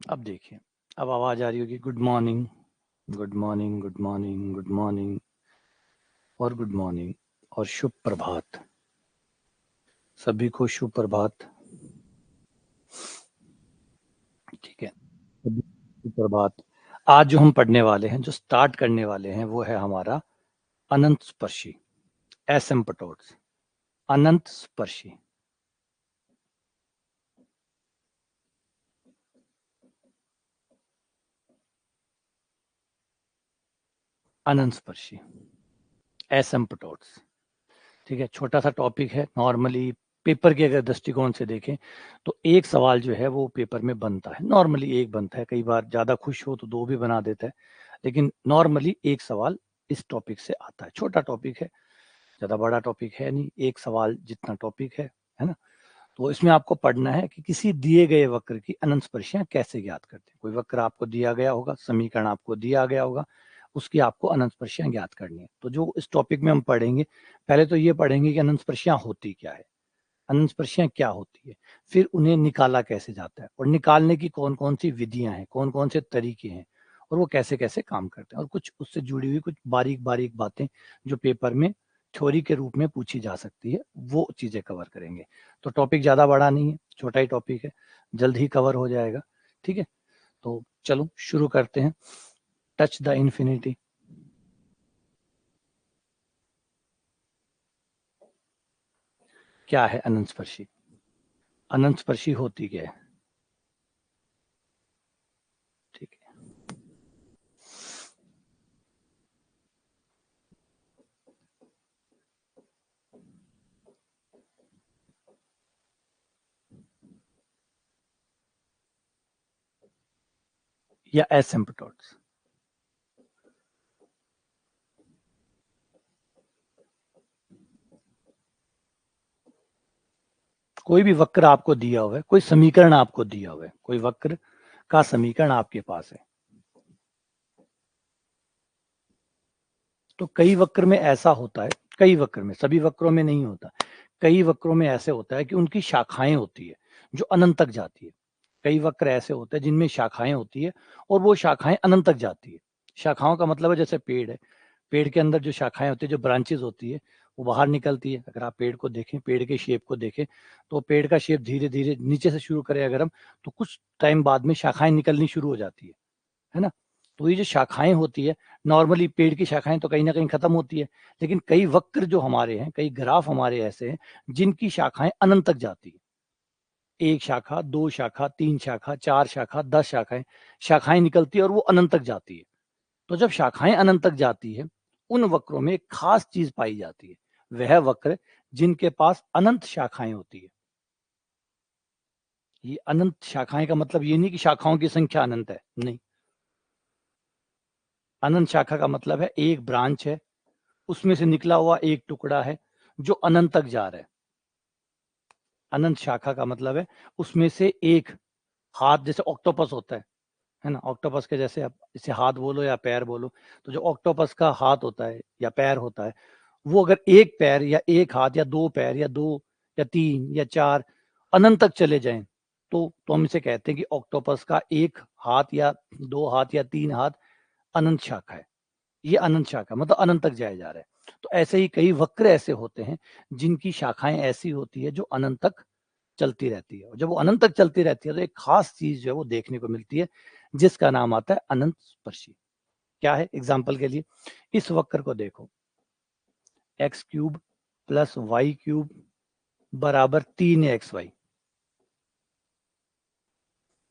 अब देखिए, अब आवाज आ रही होगी। Good morning, good morning, good morning, good morning और गुड मॉर्निंग और शुभ प्रभात। सभी को शुभ प्रभात। ठीक है, सभी को शुभ प्रभात। आज जो हम पढ़ने वाले हैं, जो स्टार्ट करने वाले हैं, वो है हमारा अनंत स्पर्शी, एसिम्पटोट्स, अनंत स्पर्शी। अनंत स्पर्शी, एसिम्पटोट्स। ठीक है, छोटा सा टॉपिक है। नॉर्मली पेपर के अगर दृष्टिकोण से देखें तो एक सवाल जो है वो पेपर में बनता है। नॉर्मली एक बनता है, कई बार ज़्यादा खुश हो तो दो भी बना देता है, लेकिन नॉर्मली एक सवाल इस टॉपिक से आता है। छोटा टॉपिक है, ज़्यादा बड़ा टॉपिक है नहीं, एक सवाल जितना टॉपिक है ना। तो इसमें आपको पढ़ना है कि किसी दिए गए वक्र की अनंत स्पर्शियां कैसे ज्ञात करते हैं। कोई वक्र आपको दिया गया होगा, समीकरण आपको दिया गया होगा, उसकी आपको अनंत स्पर्शियां ज्ञात करनी है। तो जो इस टॉपिक में हम पढ़ेंगे, पहले तो ये पढ़ेंगे कि अनंत स्पर्शियां होती क्या है, अनंत स्पर्शियां क्या होती है, फिर उन्हें निकाला कैसे जाता है और निकालने की कौन कौन सी विधियां हैं, कौन कौन से तरीके हैं और वो कैसे कैसे काम करते हैं, और कुछ उससे जुड़ी हुई कुछ बारीक बारीक बातें जो पेपर में थ्योरी के रूप में पूछी जा सकती है, वो चीजें कवर करेंगे। तो टॉपिक ज्यादा बड़ा नहीं है, छोटा ही टॉपिक है, जल्द ही कवर हो जाएगा। ठीक है, तो चलो शुरू करते हैं। Touch the infinity. क्या है अनंत स्पर्शी? अनंत स्पर्शी होती क्या है? ठीक है, या एसिम्पटोट्स। कोई भी वक्र आपको दिया हुआ है, कोई समीकरण आपको दिया हुआ है, कोई वक्र का समीकरण आपके पास है, तो कई वक्र में ऐसा होता है, कई वक्र में, सभी वक्रों में नहीं होता, कई वक्रों में ऐसे होता है कि उनकी शाखाएं होती है जो अनंत तक जाती है। कई वक्र ऐसे होते हैं जिनमें शाखाएं होती है और वो शाखाएं अनंत तक जाती है। शाखाओं का मतलब है जैसे पेड़ है, पेड़ के अंदर जो शाखाएं होती है, जो ब्रांचेज होती है, वो बाहर निकलती है। अगर आप पेड़ को देखें, पेड़ के शेप को देखें, तो पेड़ का शेप धीरे धीरे नीचे से शुरू करें अगर हम, तो कुछ टाइम बाद में शाखाएं निकलनी शुरू हो जाती है ना। तो ये जो शाखाएं होती है, नॉर्मली पेड़ की शाखाएं तो कहीं ना कहीं खत्म होती है, लेकिन कई वक्र जो हमारे हैं, कई ग्राफ हमारे ऐसे हैं जिनकी शाखाएं अनंत तक जाती है। एक शाखा, दो शाखा, तीन शाखा, चार शाखा, 10 शाखाएं, शाखाएं निकलती है और वो अनंत तक जाती है। तो जब शाखाएं अनंत तक जाती है, उन वक्रों में एक खास चीज पाई जाती है, वह वक्र जिनके पास अनंत शाखाएं होती है। ये अनंत शाखाएं का मतलब ये नहीं कि शाखाओं की संख्या अनंत है, नहीं। अनंत शाखा का मतलब है एक ब्रांच है, उसमें से निकला हुआ एक टुकड़ा है जो अनंत तक जा रहा है। अनंत शाखा का मतलब है उसमें से एक हाथ, जैसे ऑक्टोपस होता है ना, ऑक्टोपस के जैसे आप इसे हाथ बोलो या पैर बोलो, तो जो ऑक्टोपस का हाथ होता है या पैर होता है, वो अगर एक पैर या एक हाथ या दो पैर या दो या तीन या चार अनंत तक चले जाएं, तो हम इसे कहते हैं कि ऑक्टोपस का एक हाथ या दो हाथ या तीन हाथ अनंत शाखा है। ये अनंत शाखा मतलब अनंत तक जाया जा रहा है। तो ऐसे ही कई वक्र ऐसे होते हैं जिनकी शाखाएं ऐसी होती है जो अनंत तक चलती रहती है, और जब वो अनंत तक चलती रहती है तो एक खास चीज जो है वो देखने को मिलती है, जिसका नाम आता है अनंत स्पर्शी। क्या है? एग्जाम्पल के लिए इस वक्र को देखो, x cube plus y cube बराबर 3 XY।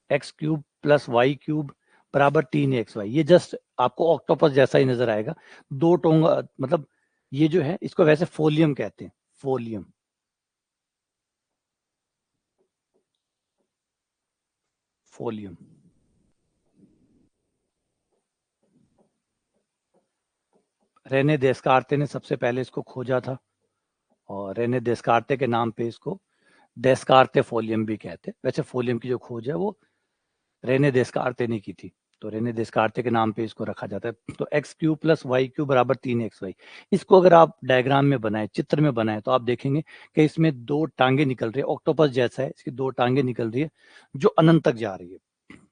X cube plus y cube बराबर 3 XY, ये जस्ट आपको ऑक्टोपस जैसा ही नजर आएगा। दो टोंगा, मतलब ये जो है इसको वैसे फोलियम कहते हैं, फोलियम, फोलियम। रेने देस्कारते ने सबसे पहले इसको खोजा था, और रेने देस्कारते के नाम पे इसको डेस्कारते फोलियम भी कहते हैं। वैसे फोलियम की जो खोज है वो रेने देस्कारते ने की थी, तो रेने देस्कारते के नाम पे इसको रखा जाता है। तो x cube plus y cube बराबर 3 XY, इसको अगर आप डायग्राम में बनाए, चित्र में बनाए, तो आप देखेंगे कि इसमें दो टांगे निकल रही है, ऑक्टोपस जैसा है, इसकी दो टांगे निकल रही है जो अनंत तक जा रही है।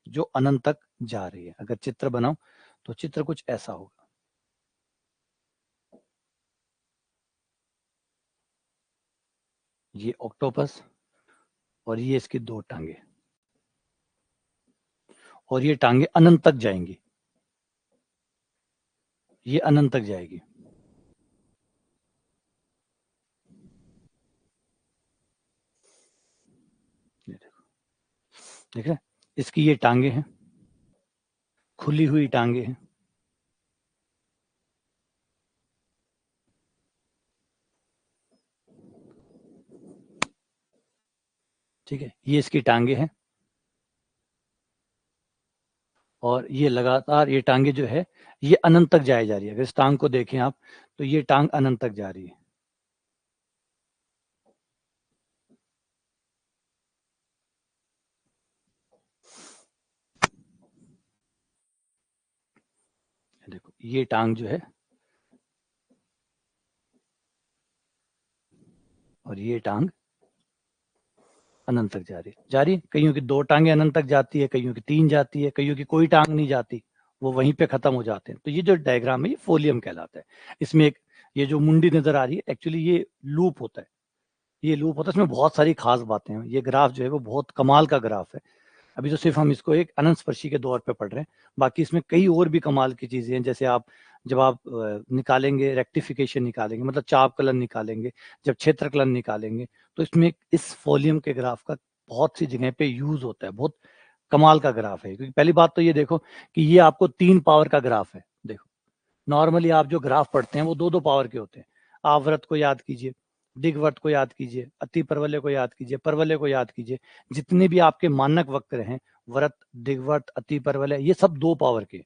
जो अनंत तक जा रही है। अगर चित्र बनाओ तो चित्र कुछ ऐसा होगा। ये ऑक्टोपस और ये इसकी दो टांगे, और ये टांगे अनंत तक जाएंगी, ये अनंत तक जाएगी। ये देखो, देख रहे हैं? इसकी ये टांगे हैं, खुली हुई टांगे हैं। ठीक है, ये इसकी टांगे हैं, और ये लगातार ये टांगे जो है ये अनंत तक जाए जा रही है। अगर इस टांग को देखें आप तो ये टांग अनंत तक जा रही है। देखो ये टांग जो है, और ये टांग अनंत तक जा रही है। कईयों की दो टांगे अनंत तक जाती है, कईयों की तीन जाती है, कईयों की कोई टांग नहीं जाती, वो वहीं पे खत्म हो जाते हैं। तो ये जो डायग्राम है ये फोलियम कहलाता है। इसमें एक ये जो मुंडी नजर आ रही है एक्चुअली ये लूप होता है। ये लूप होता है, इसमें बहुत सारी खास बातें हैं। ये ग्राफ जो है वो बहुत कमाल का ग्राफ है। अभी तो सिर्फ हम इसको एक अनंतस्पर्शी के दौर पे पढ़ रहे हैं, बाकी इसमें कई और भी कमाल की चीजें हैं। जैसे आप जब आप निकालेंगे रेक्टिफिकेशन निकालेंगे, मतलब चापकलन निकालेंगे, जब क्षेत्रकलन निकालेंगे, तो इसमें इस फॉलियम के ग्राफ का बहुत सी जगह पे यूज होता है। बहुत कमाल का ग्राफ है, क्योंकि पहली बात तो ये देखो कि ये आपको 3 पावर का ग्राफ है। देखो नॉर्मली आप जो ग्राफ पढ़ते हैं वो 2-2 पावर के होते हैं। आप वृत्त को याद कीजिए, दिग्वृत्त को याद कीजिए, अति परवलय को याद कीजिए, परवलय को याद कीजिए। जितने भी आपके मानक वक्र हैं, वृत्त, दिग्वृत्त, अति परवलय, ये सब 2 पावर के,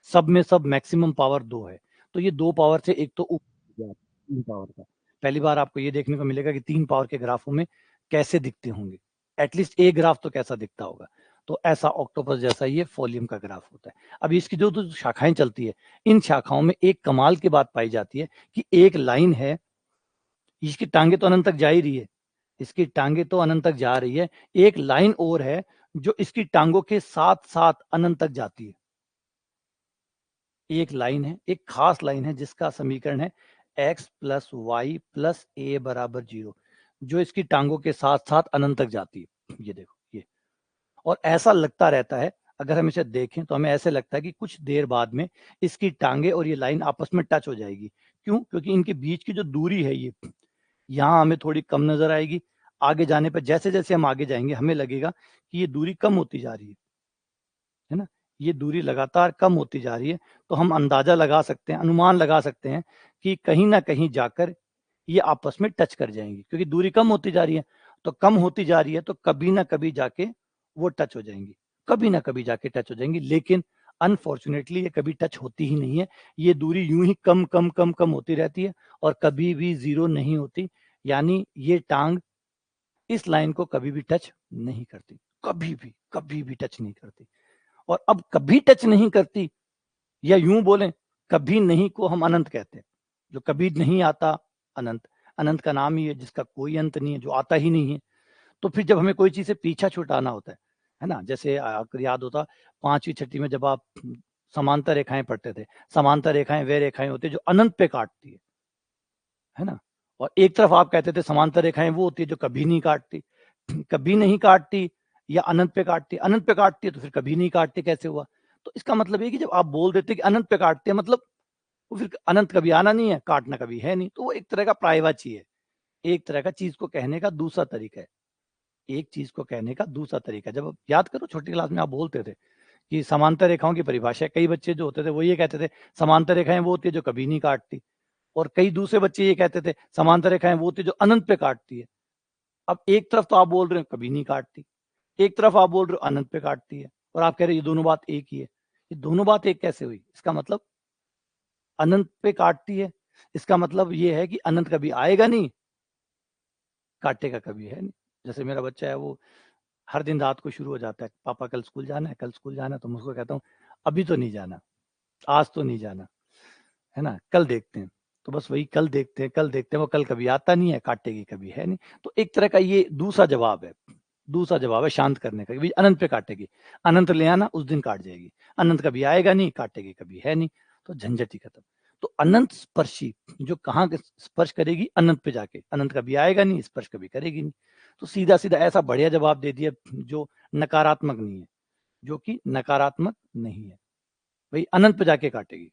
सब में सब मैक्सिमम पावर 2 है। तो ये 2 पावर से एक तो ऊपर 3 पावर का। पहली बार आपको ये देखने को मिलेगा कि 3 पावर के ग्राफों में कैसे दिखते होंगे। एटलीस्ट एक ग्राफ तो कैसा दिखता होगा। तो ऐसा ऑक्टोपस जैसा ये फॉलियम का ग्राफ होता है। अब इसकी जो जो शाखाएं चलती है, इन शाखाओं में एक कमाल की बात पाई जाती है कि एक लाइन है, इसकी टांगे तो अनंत तक जा ही रही है, इसकी टांगे तो अनंत तक जा रही है, एक लाइन और है जो इसकी टांगों के साथ साथ अनंत तक जाती है। एक लाइन है, एक खास लाइन है जिसका समीकरण है x प्लस वाई प्लस ए बराबर 0, जो इसकी टांगों के साथ साथ अनंत तक जाती है। ये देखो ये, और ऐसा लगता रहता है, अगर हम इसे देखें तो हमें ऐसे लगता है कि कुछ देर बाद में इसकी टांगे और ये लाइन आपस में टच हो जाएगी। क्यों? क्योंकि इनके बीच की जो दूरी है ये यहाँ हमें थोड़ी कम नजर आएगी। आगे जाने पर जैसे जैसे हम आगे जाएंगे हमें लगेगा कि ये दूरी कम होती जा रही है ना। ये दूरी लगातार कम होती जा रही है। तो हम अंदाजा लगा सकते हैं, अनुमान लगा सकते हैं कि कहीं ना कहीं जाकर ये आपस में टच कर जाएंगी, क्योंकि दूरी कम होती जा रही है। तो कम होती जा रही है तो कभी ना कभी जाके वो टच हो जाएंगी, कभी ना कभी जाके टच हो जाएंगी। लेकिन अनफॉर्चुनेटली ये कभी टच होती ही नहीं है। ये दूरी यूं ही कम कम कम कम होती रहती है और कभी भी जीरो नहीं होती। यानी ये टांग इस लाइन को कभी भी टच नहीं करती, कभी भी टच नहीं करती। और अब कभी टच नहीं करती, या यूं बोलें कभी नहीं को हम अनंत कहते हैं। जो कभी नहीं आता, अनंत। अनंत का नाम ही है जिसका कोई अंत नहीं है, जो आता ही नहीं है। तो फिर जब हमें कोई चीज से पीछा छुटाना होता है ना, जैसे आपको याद होता 5वीं 6वीं में जब आप समांतर रेखाएं पढ़ते थे, समांतर रेखाएं वे रेखाएं होती है जो अनंत पे काटती है ना। और एक तरफ आप कहते थे समांतर रेखाएं वो होती है जो कभी नहीं काटती। कभी नहीं काटती या अनंत पे काटती, अनंत पे काटती है तो फिर कभी नहीं काटती, कैसे हुआ? तो इसका मतलब ये कि जब आप बोल देते कि अनंत पे काटते हैं, मतलब वो फिर अनंत कभी आना नहीं है, काटना कभी है नहीं। तो वो एक तरह का प्रायवाची है, एक तरह का चीज को कहने का दूसरा तरीका है। एक चीज को कहने का दूसरा तरीका, जब आप याद करो छोटी क्लास में आप बोलते थे कि समांतर रेखाओं की परिभाषा, कई बच्चे जो होते थे वो ये कहते थे समांतर रेखाएं वो होती है जो कभी नहीं काटती, और कई दूसरे बच्चे ये कहते थे समांतर रेखाएं वो होती है जो अनंत पे काटती है। अब एक तरफ तो आप बोल रहे हो कभी नहीं काटती, एक तरफ आप बोल रहे हो अनंत पे काटती है, और आप कह रहे हो ये दोनों बात एक ही है। ये दोनों बात एक कैसे हुई? इसका मतलब अनंत पे काटती है, इसका मतलब ये है कि अनंत कभी आएगा नहीं, काटेगा कभी है नहीं। जैसे मेरा बच्चा है, वो हर दिन रात को शुरू हो जाता है, पापा कल स्कूल जाना है, कल स्कूल जाना है। तो मैं उसको कहता हूँ अभी तो नहीं जाना, आज तो नहीं जाना, है ना, कल देखते हैं। तो बस वही कल देखते हैं, कल देखते हैं, वो कल कभी आता नहीं है, काटेगी कभी है नहीं। तो एक तरह का ये दूसरा जवाब है। दूसरा जवाब है शांत करने का, भाई अनंत पे काटेगी, अनंत ले आना उस दिन काट जाएगी, अनंत कभी आएगा नहीं, काटेगी कभी है नहीं, तो झंझट ही खत्म। तो अनंत स्पर्शी जो कहाँ स्पर्श करेगी, अनंत पे जाके, अनंत कभी आएगा नहीं, स्पर्श कभी करेगी नहीं। तो सीधा सीधा ऐसा बढ़िया जवाब दे दिया जो नकारात्मक नहीं है, जो कि नकारात्मक नहीं है, भाई अनंत पे जाके काटेगी।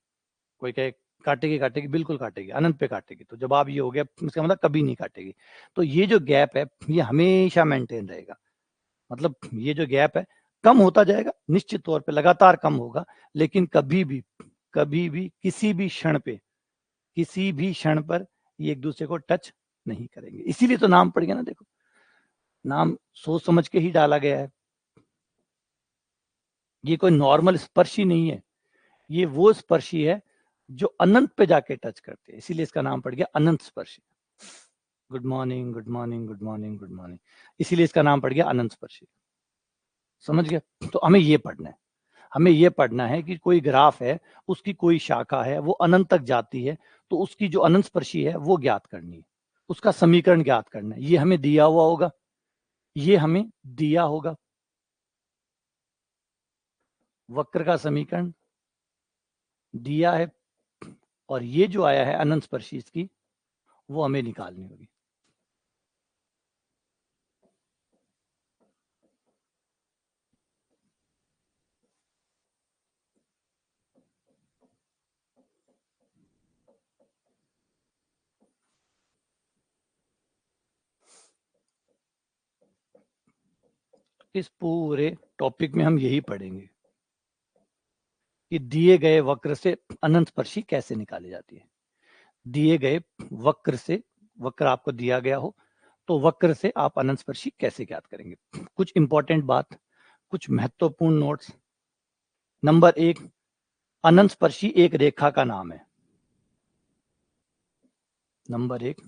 कोई कहे काटेगी काटेगी, बिल्कुल काटेगी, अनंत पे काटेगी, तो जवाब ये हो गया, इसका मतलब कभी नहीं काटेगी। तो ये जो गैप है ये हमेशा मेंटेन रहेगा, मतलब ये जो गैप है कम होता जाएगा, निश्चित तौर पे लगातार कम होगा, लेकिन कभी भी किसी भी क्षण पर ये एक दूसरे को टच नहीं करेंगे। इसीलिए तो नाम पड़ गया ना, देखो नाम सोच समझ के ही डाला गया है, ये कोई नॉर्मल स्पर्शी नहीं है, ये वो स्पर्शी है जो अनंत पे जाके टच करते हैं, इसीलिए इसका नाम पड़ गया अनंत स्पर्शी। Good morning good morning good morning good morning, इसीलिए इसका नाम पड़ गया अनंत स्पर्शी। समझ गया? तो हमें ये पढ़ना है, हमें ये पढ़ना है कि कोई ग्राफ है, उसकी कोई शाखा है, वो अनंत तक जाती है, तो उसकी जो अनंत स्पर्शी है वो ज्ञात करनी है, उसका समीकरण ज्ञात करना है। ये हमें दिया हुआ होगा, ये हमें दिया होगा, वक्र का समीकरण दिया है, और ये जो आया है अनंत स्पर्शी इसकी, वो हमें निकालनी होगी। इस पूरे टॉपिक में हम यही पढ़ेंगे कि दिए गए वक्र से अनंत स्पर्शी कैसे निकाली जाती है। दिए गए वक्र से, वक्र आपको दिया गया हो तो वक्र से आप अनंत स्पर्शी कैसे ज्ञात करेंगे। कुछ इंपॉर्टेंट बात, कुछ महत्वपूर्ण नोट्स। नंबर 1, अनंत स्पर्शी एक रेखा का नाम है। नंबर 1,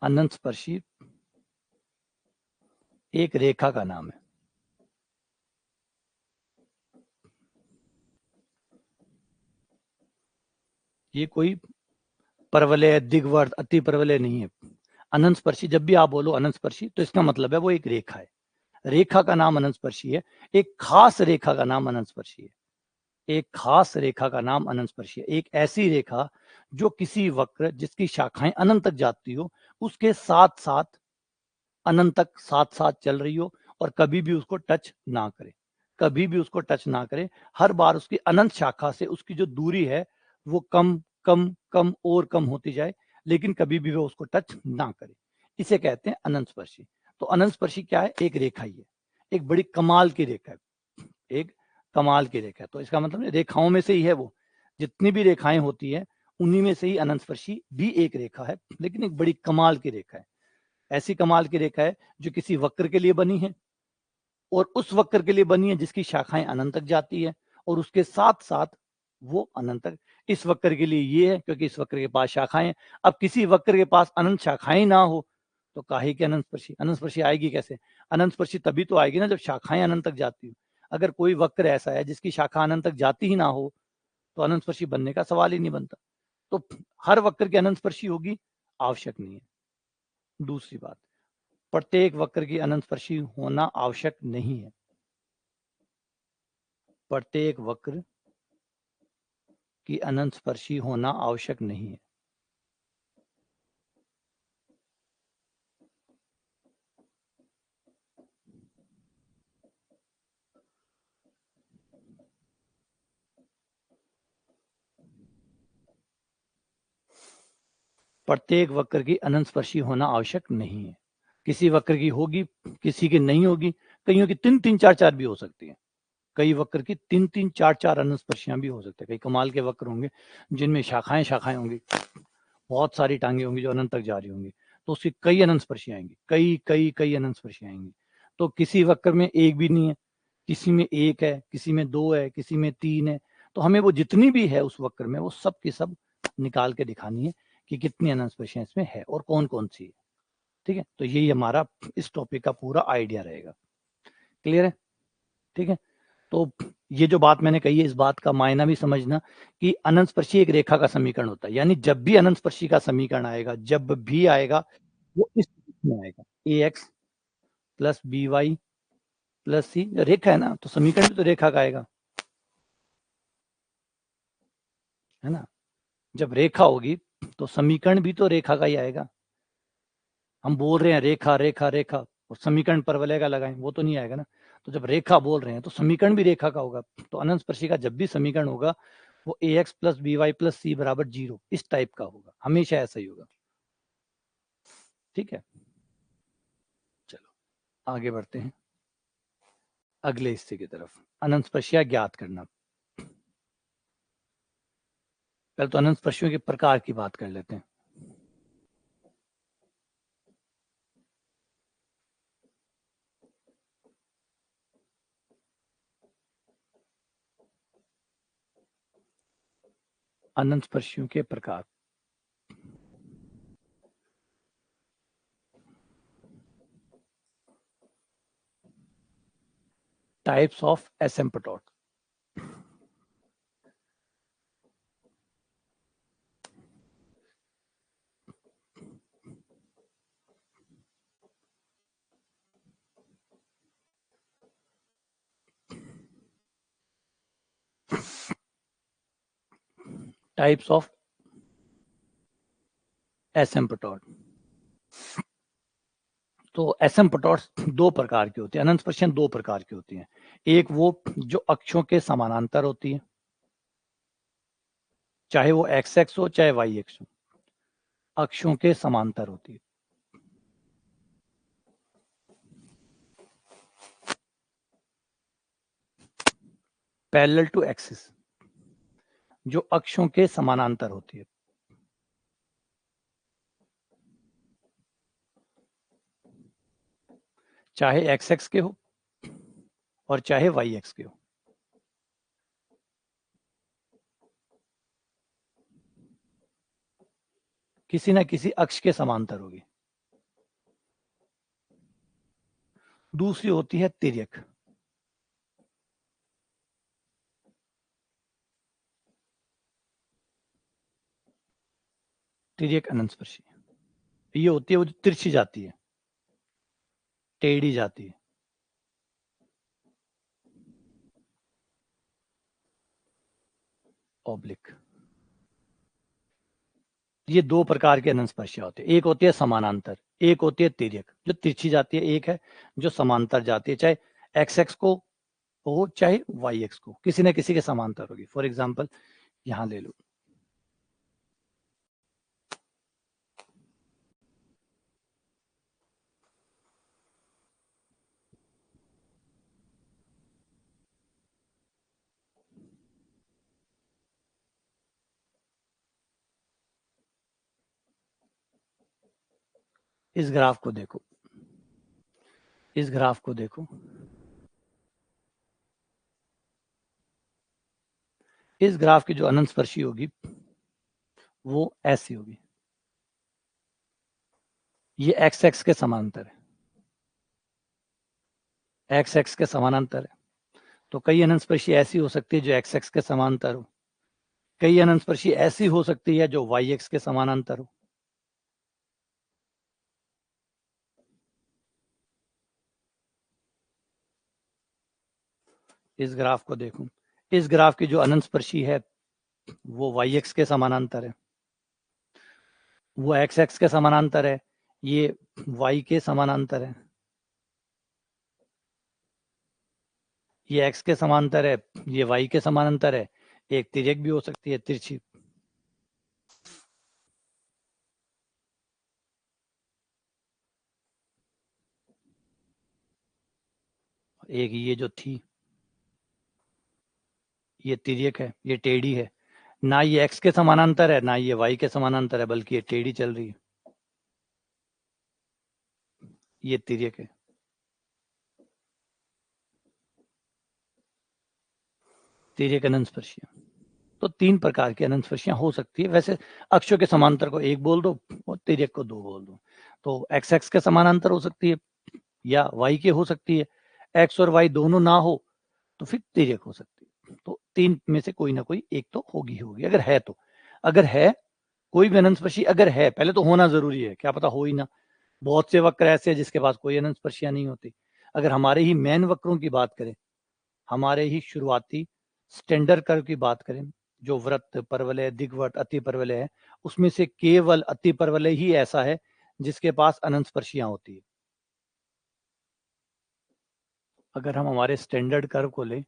अनंत स्पर्शी एक रेखा का नाम है। ये कोई परवलय, दिग्वर्त, अति परवलय नहीं है। अनंत स्पर्शी जब भी आप बोलो अनंत स्पर्शी, तो इसका मतलब है वो एक रेखा है, रेखा का नाम अनंत स्पर्शी है, एक खास रेखा का नाम अनंत स्पर्शी है, एक खास रेखा का नाम अनंत स्पर्शी है। एक ऐसी रेखा जो किसी वक्र जिसकी शाखाएं अनंत तक जाती हो, उसके साथ साथ अनंत तक साथ साथ चल रही हो, और कभी भी उसको टच ना करे, कभी भी उसको टच ना करे। हर बार उसकी अनंत शाखा से उसकी जो दूरी है वो कम कम कम और कम होती जाए, लेकिन कभी भी वो उसको टच ना करे, इसे कहते हैं अनंत स्पर्शी। तो अनंत स्पर्शी क्या है? एक रेखा ही है, एक बड़ी कमाल की रेखा है, एक कमाल की रेखा है। तो इसका मतलब रेखाओं में से ही है वो, जितनी भी रेखाएं होती है उन्हीं में से ही अनंत स्पर्शी भी एक रेखा है, लेकिन एक बड़ी कमाल की रेखा है। ऐसी कमाल की रेखा है जो किसी वक्र के लिए बनी है, और उस वक्र के लिए बनी है जिसकी शाखाएं अनंत तक जाती है, और उसके साथ साथ वो अनंत तक। इस वक्र के लिए ये है क्योंकि इस वक्र के पास शाखाएं। अब किसी वक्र के पास अनंत शाखाएं ना हो तो काहे की अनंत स्पर्शी? अनंत स्पर्शी आएगी कैसे? अनंत स्पर्शी तभी तो आएगी ना जब शाखाएं अनंत तक जाती हो। अगर कोई वक्र ऐसा है जिसकी शाखा अनंत तक जाती ही ना हो तो अनंत स्पर्शी बनने का सवाल ही नहीं बनता। तो हर वक्र की अनंत स्पर्शी होगी आवश्यक नहीं है। दूसरी बात, प्रत्येक वक्र की अनंत स्पर्शी होना आवश्यक नहीं है। प्रत्येक वक्र की अनंत स्पर्शी होना आवश्यक नहीं है। प्रत्येक वक्र की अनंत स्पर्शी होना आवश्यक नहीं है। किसी वक्र की होगी, किसी की नहीं होगी, कईयों की तीन तीन चार चार भी हो सकती है। कई वक्र की तीन तीन चार चार अनंत स्पर्शियां भी हो सकते हैं। कई कमाल के वक्र होंगे जिनमें शाखाएं शाखाएं होंगी, बहुत सारी टांगे होंगी जो अनंत तक जा रही होंगी, तो उसकी कई अनंत स्पर्शियां आएंगी, कई कई कई अनंत स्पर्शियां आएंगी। तो किसी वक्र में एक भी नहीं है, किसी में एक है, किसी में दो है, किसी में तीन है। तो हमें वो जितनी भी है उस वक्र में वो सब की सब निकाल के दिखानी है कि कितनी अनंत स्पर्शियां इसमें है और कौन कौन सी है। ठीक है, तो यही हमारा इस टॉपिक का पूरा आइडिया रहेगा। क्लियर है? ठीक है, तो ये जो बात मैंने कही है इस बात का मायना भी समझना कि अनंत स्पर्शी एक रेखा का समीकरण होता है, यानी जब भी अनंत स्पर्शी का समीकरण आएगा, जब भी आएगा, वो इस रूप में आएगा, ax प्लस by प्लस सी, रेखा है ना, तो समीकरण भी तो रेखा का आएगा, है ना। जब रेखा होगी तो समीकरण भी तो रेखा का ही आएगा। हम बोल रहे हैं रेखा रेखा रेखा, और समीकरण परवलय का लगाएं, वो तो नहीं आएगा ना। तो जब रेखा बोल रहे हैं तो समीकरण भी रेखा का होगा। तो अनंत स्पर्शी का जब भी समीकरण होगा वो ax plus B Y plus C बराबर 0 इस टाइप का होगा, हमेशा ऐसा ही होगा। ठीक है, चलो आगे बढ़ते हैं अगले हिस्से की तरफ, अनंत स्पर्शियां ज्ञात करना। पहले तो अनंत स्पर्शियों के प्रकार की बात कर लेते हैं। अनंत स्पर्शियों के प्रकार, types of asymptote. Types of asymptote. तो एसिम्पटोट्स दो प्रकार की होती है, अनंत स्पर्शियां दो प्रकार की होती हैं। एक वो जो अक्षों के समानांतर होती है, चाहे वो एक्स एक्स हो चाहे वाई एक्स हो, अक्षों के समांतर होती है। पैरेलल टू एक्सिस, जो अक्षों के समानांतर होती है, चाहे एक्स एक्स के हो और चाहे वाई एक्स के हो। किसी ना किसी अक्ष के समांतर होगी। दूसरी होती है तिर्यक। तिर्यक अनंत स्पर्शी ये होती है वो जो तिरछी जाती है, टेढ़ी जाती है। ऑब्लिक। ये दो प्रकार के अनंत स्पर्शियां होती है, एक होती है समानांतर, एक होती है तिर्यक। जो तिरछी जाती है एक है, जो समांतर जाती है, चाहे एक्स एक्स को हो चाहे वाई एक्स को, किसी न किसी के समांतर होगी। फॉर एग्जाम्पल यहां ले लो, इस ग्राफ को देखो, इस ग्राफ को देखो, इस ग्राफ की जो अनंत स्पर्शी होगी वो ऐसी होगी। ये एक्स एक्स के समांतर है, एक्स एक्स के समानांतर है। तो कई अनंत स्पर्शी ऐसी हो सकती है जो एक्स एक्स के समांतर हो, कई अनंत स्पर्शी ऐसी हो सकती है जो वाई एक्स के समानांतर हो। इस ग्राफ को देखो, इस ग्राफ की जो अनंत स्पर्शी है वो वाई एक्स के समानांतर है, वो एक्स एक्स के समानांतर है, ये वाई के समानांतर है, ये एक्स के समांतर है, ये वाई के समानांतर है। एक तिर्यक भी हो सकती है, तिरछी। एक ये जो थी ये तिर्यक है, ये टेढ़ी है, ना ये एक्स के समानांतर है ना ये वाई के समानांतर है, बल्कि ये टेढ़ी चल रही है, ये तिर्यक है। तिर्यक अनंत स्पर्शियां, तो तीन प्रकार की अनंत स्पर्शियां हो सकती है। वैसे अक्षों के समांतर को एक बोल दो और तिर्यक को दो बोल दो। तो एक्स एक्स के समानांतर हो सकती है या वाई के हो सकती है, एक्स और वाई दोनों ना हो तो फिर तिर्यक हो सकती है। तो तीन में से कोई ना कोई एक तो होगी होगी, अगर है तो। अगर है कोई भी अनंत स्पर्शी, अगर है, पहले तो होना जरूरी है, क्या पता हो ही ना। बहुत से वक्र ऐसे हैं जिसके पास कोई अनंत स्पर्शियां नहीं होती। अगर हमारे ही मेन वक्रों की बात करें, हमारे ही शुरुआती स्टैंडर्ड कर्व की बात करें, जो वृत्त, परवलय, दिग्वट, अति परवलय है, उसमें से केवल अति परवलय ही ऐसा है जिसके पास अनंत स्पर्शियां होती है। अगर हम हमारे स्टैंडर्ड कर्व को लें,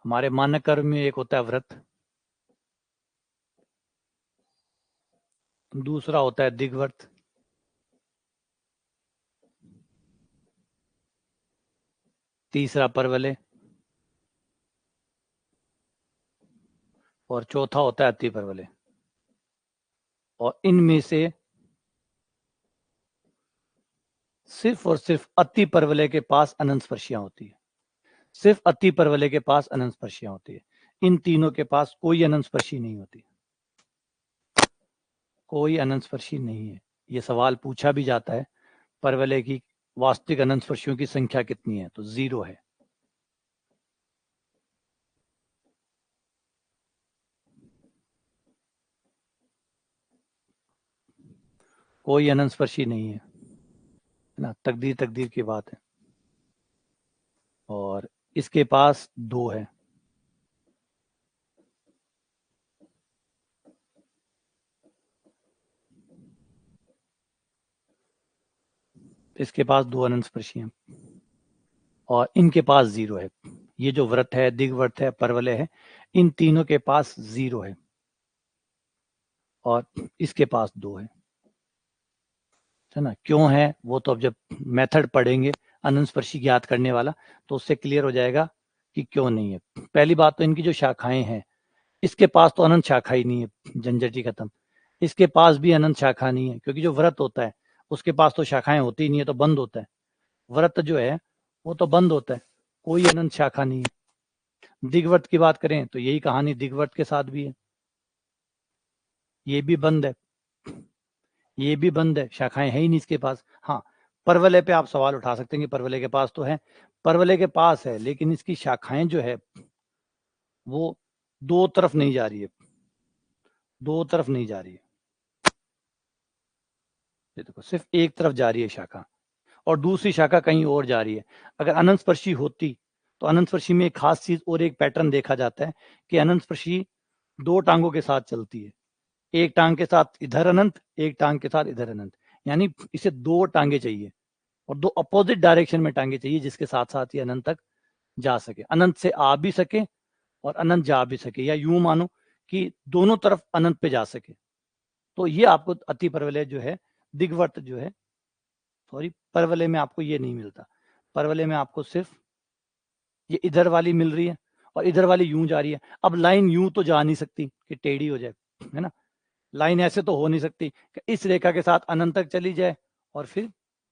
हमारे मानक कर्व में एक होता है वृत्त, दूसरा होता है दिग्वृत्त, तीसरा परवलय और चौथा होता है अति परवलय। और इनमें से सिर्फ और सिर्फ अति परवलय के पास अनंत स्पर्शियां होती है। सिर्फ अति परवलय के पास अनंत स्पर्शियां होती है। इन तीनों के पास कोई अनंत स्पर्शी नहीं होती, कोई अनंत स्पर्शी नहीं है। ये सवाल पूछा भी जाता है, परवलय की वास्तविक अनंत स्पर्शियों की संख्या कितनी है, तो 0 है। कोई अनंत स्पर्शी नहीं है ना, तकदीर तकदीर की बात है। और इसके पास 2 है, इसके पास 2 अनंत स्पर्शी हैं और इनके पास 0 है। ये जो वृत्त है, दिग्वृत्त है, परवलय है, इन तीनों के पास 0 है और इसके पास 2 है ना। क्यों है वो तो अब जब मेथड पढ़ेंगे अनंत स्पर्शी ज्ञात करने वाला, तो उससे क्लियर हो जाएगा कि क्यों नहीं है। पहली बात तो इनकी जो शाखाएं हैं, इसके पास तो अनंत शाखा ही नहीं है, झंझट ही खत्म। इसके पास भी अनंत शाखा नहीं है, क्योंकि जो व्रत होता है उसके पास तो शाखाएं होती ही नहीं है, तो बंद होता है। व्रत जो है वो तो बंद होता है, कोई अनंत शाखा नहीं है। दिग्वर्त की बात करें तो यही कहानी दिग्वर्त के साथ भी है, ये भी बंद है, ये भी बंद है, शाखाएं है ही नहीं इसके पास। हाँ, परवलय पे आप सवाल उठा सकते हैं कि परवलय के पास तो है, परवलय के पास है, लेकिन इसकी शाखाएं जो है वो दो तरफ नहीं जा रही है, दो तरफ नहीं जा रही है। ये देखो, सिर्फ एक तरफ जा रही है शाखा और दूसरी शाखा कहीं और जा रही है। अगर अनंत स्पर्शी होती तो अनंत स्पर्शी में एक खास चीज और एक पैटर्न देखा जाता है कि अनंत स्पर्शी 2 टांगों के साथ चलती है, एक टांग के साथ इधर अनंत, एक टांग के साथ इधर अनंत। यानी इसे 2 टांगे चाहिए और 2 अपोजिट डायरेक्शन में टांगे चाहिए, जिसके साथ साथ ये अनंत तक जा सके, अनंत से आ भी सके और अनंत जा भी सके, या यूं मानो कि दोनों तरफ अनंत पे जा सके। तो ये आपको अति परवलय जो है, दिग्वर्त जो है, सॉरी, परवलय में आपको ये नहीं मिलता। परवलय में आपको सिर्फ ये इधर वाली मिल रही है और इधर वाली यूं जा रही है। अब लाइन यूं तो जा नहीं सकती कि टेढ़ी हो जाए, है ना। लाइन ऐसे तो हो नहीं सकती कि इस रेखा के साथ अनंत तक चली जाए और फिर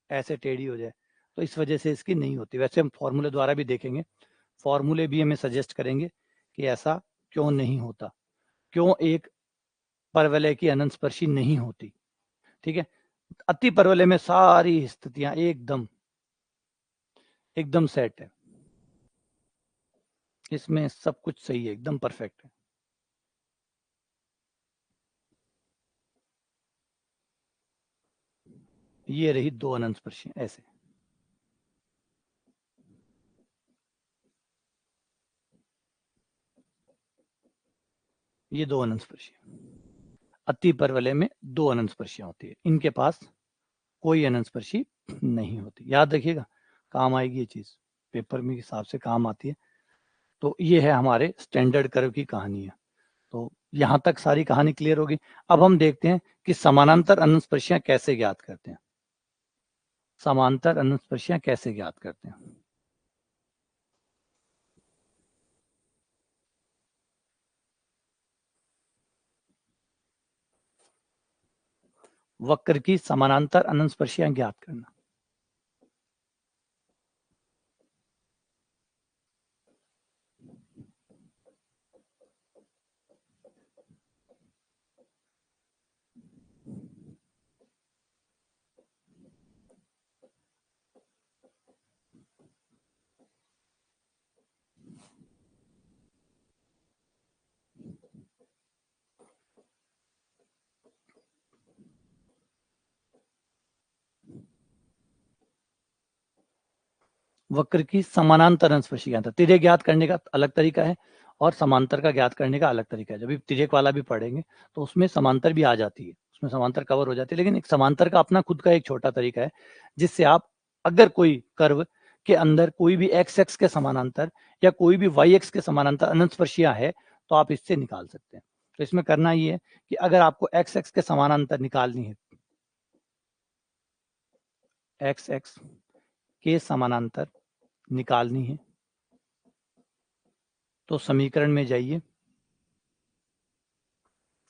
ऐसे टेढ़ी हो जाए, तो इस वजह से इसकी नहीं होती। वैसे हम फॉर्मूले द्वारा भी देखेंगे, फॉर्मूले भी हमें सजेस्ट करेंगे कि ऐसा क्यों नहीं होता, क्यों एक परवलय की अनंत स्पर्शी नहीं होती। ठीक है, अति परवलय में सारी स्थितियां एकदम एकदम सेट है, इसमें सब कुछ सही है, एकदम परफेक्ट है। ये रही 2 अनंत स्पर्शियां, ऐसे। ये 2 अनंत स्पर्शियां, अति परवलय में 2 अनंत स्पर्शियां होती है, इनके पास कोई अनंत स्पर्शी नहीं होती। याद रखिएगा, काम आएगी ये चीज, पेपर में हिसाब से काम आती है। तो ये है हमारे स्टैंडर्ड कर्व की कहानी है। तो यहां तक सारी कहानी क्लियर होगी। अब हम देखते हैं कि समानांतर अनंत स्पर्शियां कैसे ज्ञात करते हैं। समांतर अनंत स्पर्शियां कैसे ज्ञात करते हैं। वक्र की समानांतर अनंत स्पर्शियां ज्ञात करना। वक्र की समानांतर अंशस्पर्शी ज्ञात है। तिर्यक ज्ञात करने का अलग तरीका है और समांतर का ज्ञात करने का अलग तरीका है। जब भी तिर्यक वाला भी पढ़ेंगे तो उसमें समांतर भी आ जाती है, उसमें समांतर कवर हो जाती है, लेकिन एक समांतर का अपना खुद का एक छोटा तरीका है जिससे आप अगर कोई कर्व के अंदर कोई भी एक्स एक्स के समानांतर या कोई भी वाई एक्स के समानांतर अंशस्पर्शियां है तो आप इससे निकाल सकते हैं। तो इसमें करना ये है कि अगर आपको एक्स एक्स के समानांतर निकालनी है, एक्स एक्स के समानांतर निकालनी है, तो समीकरण में जाइए,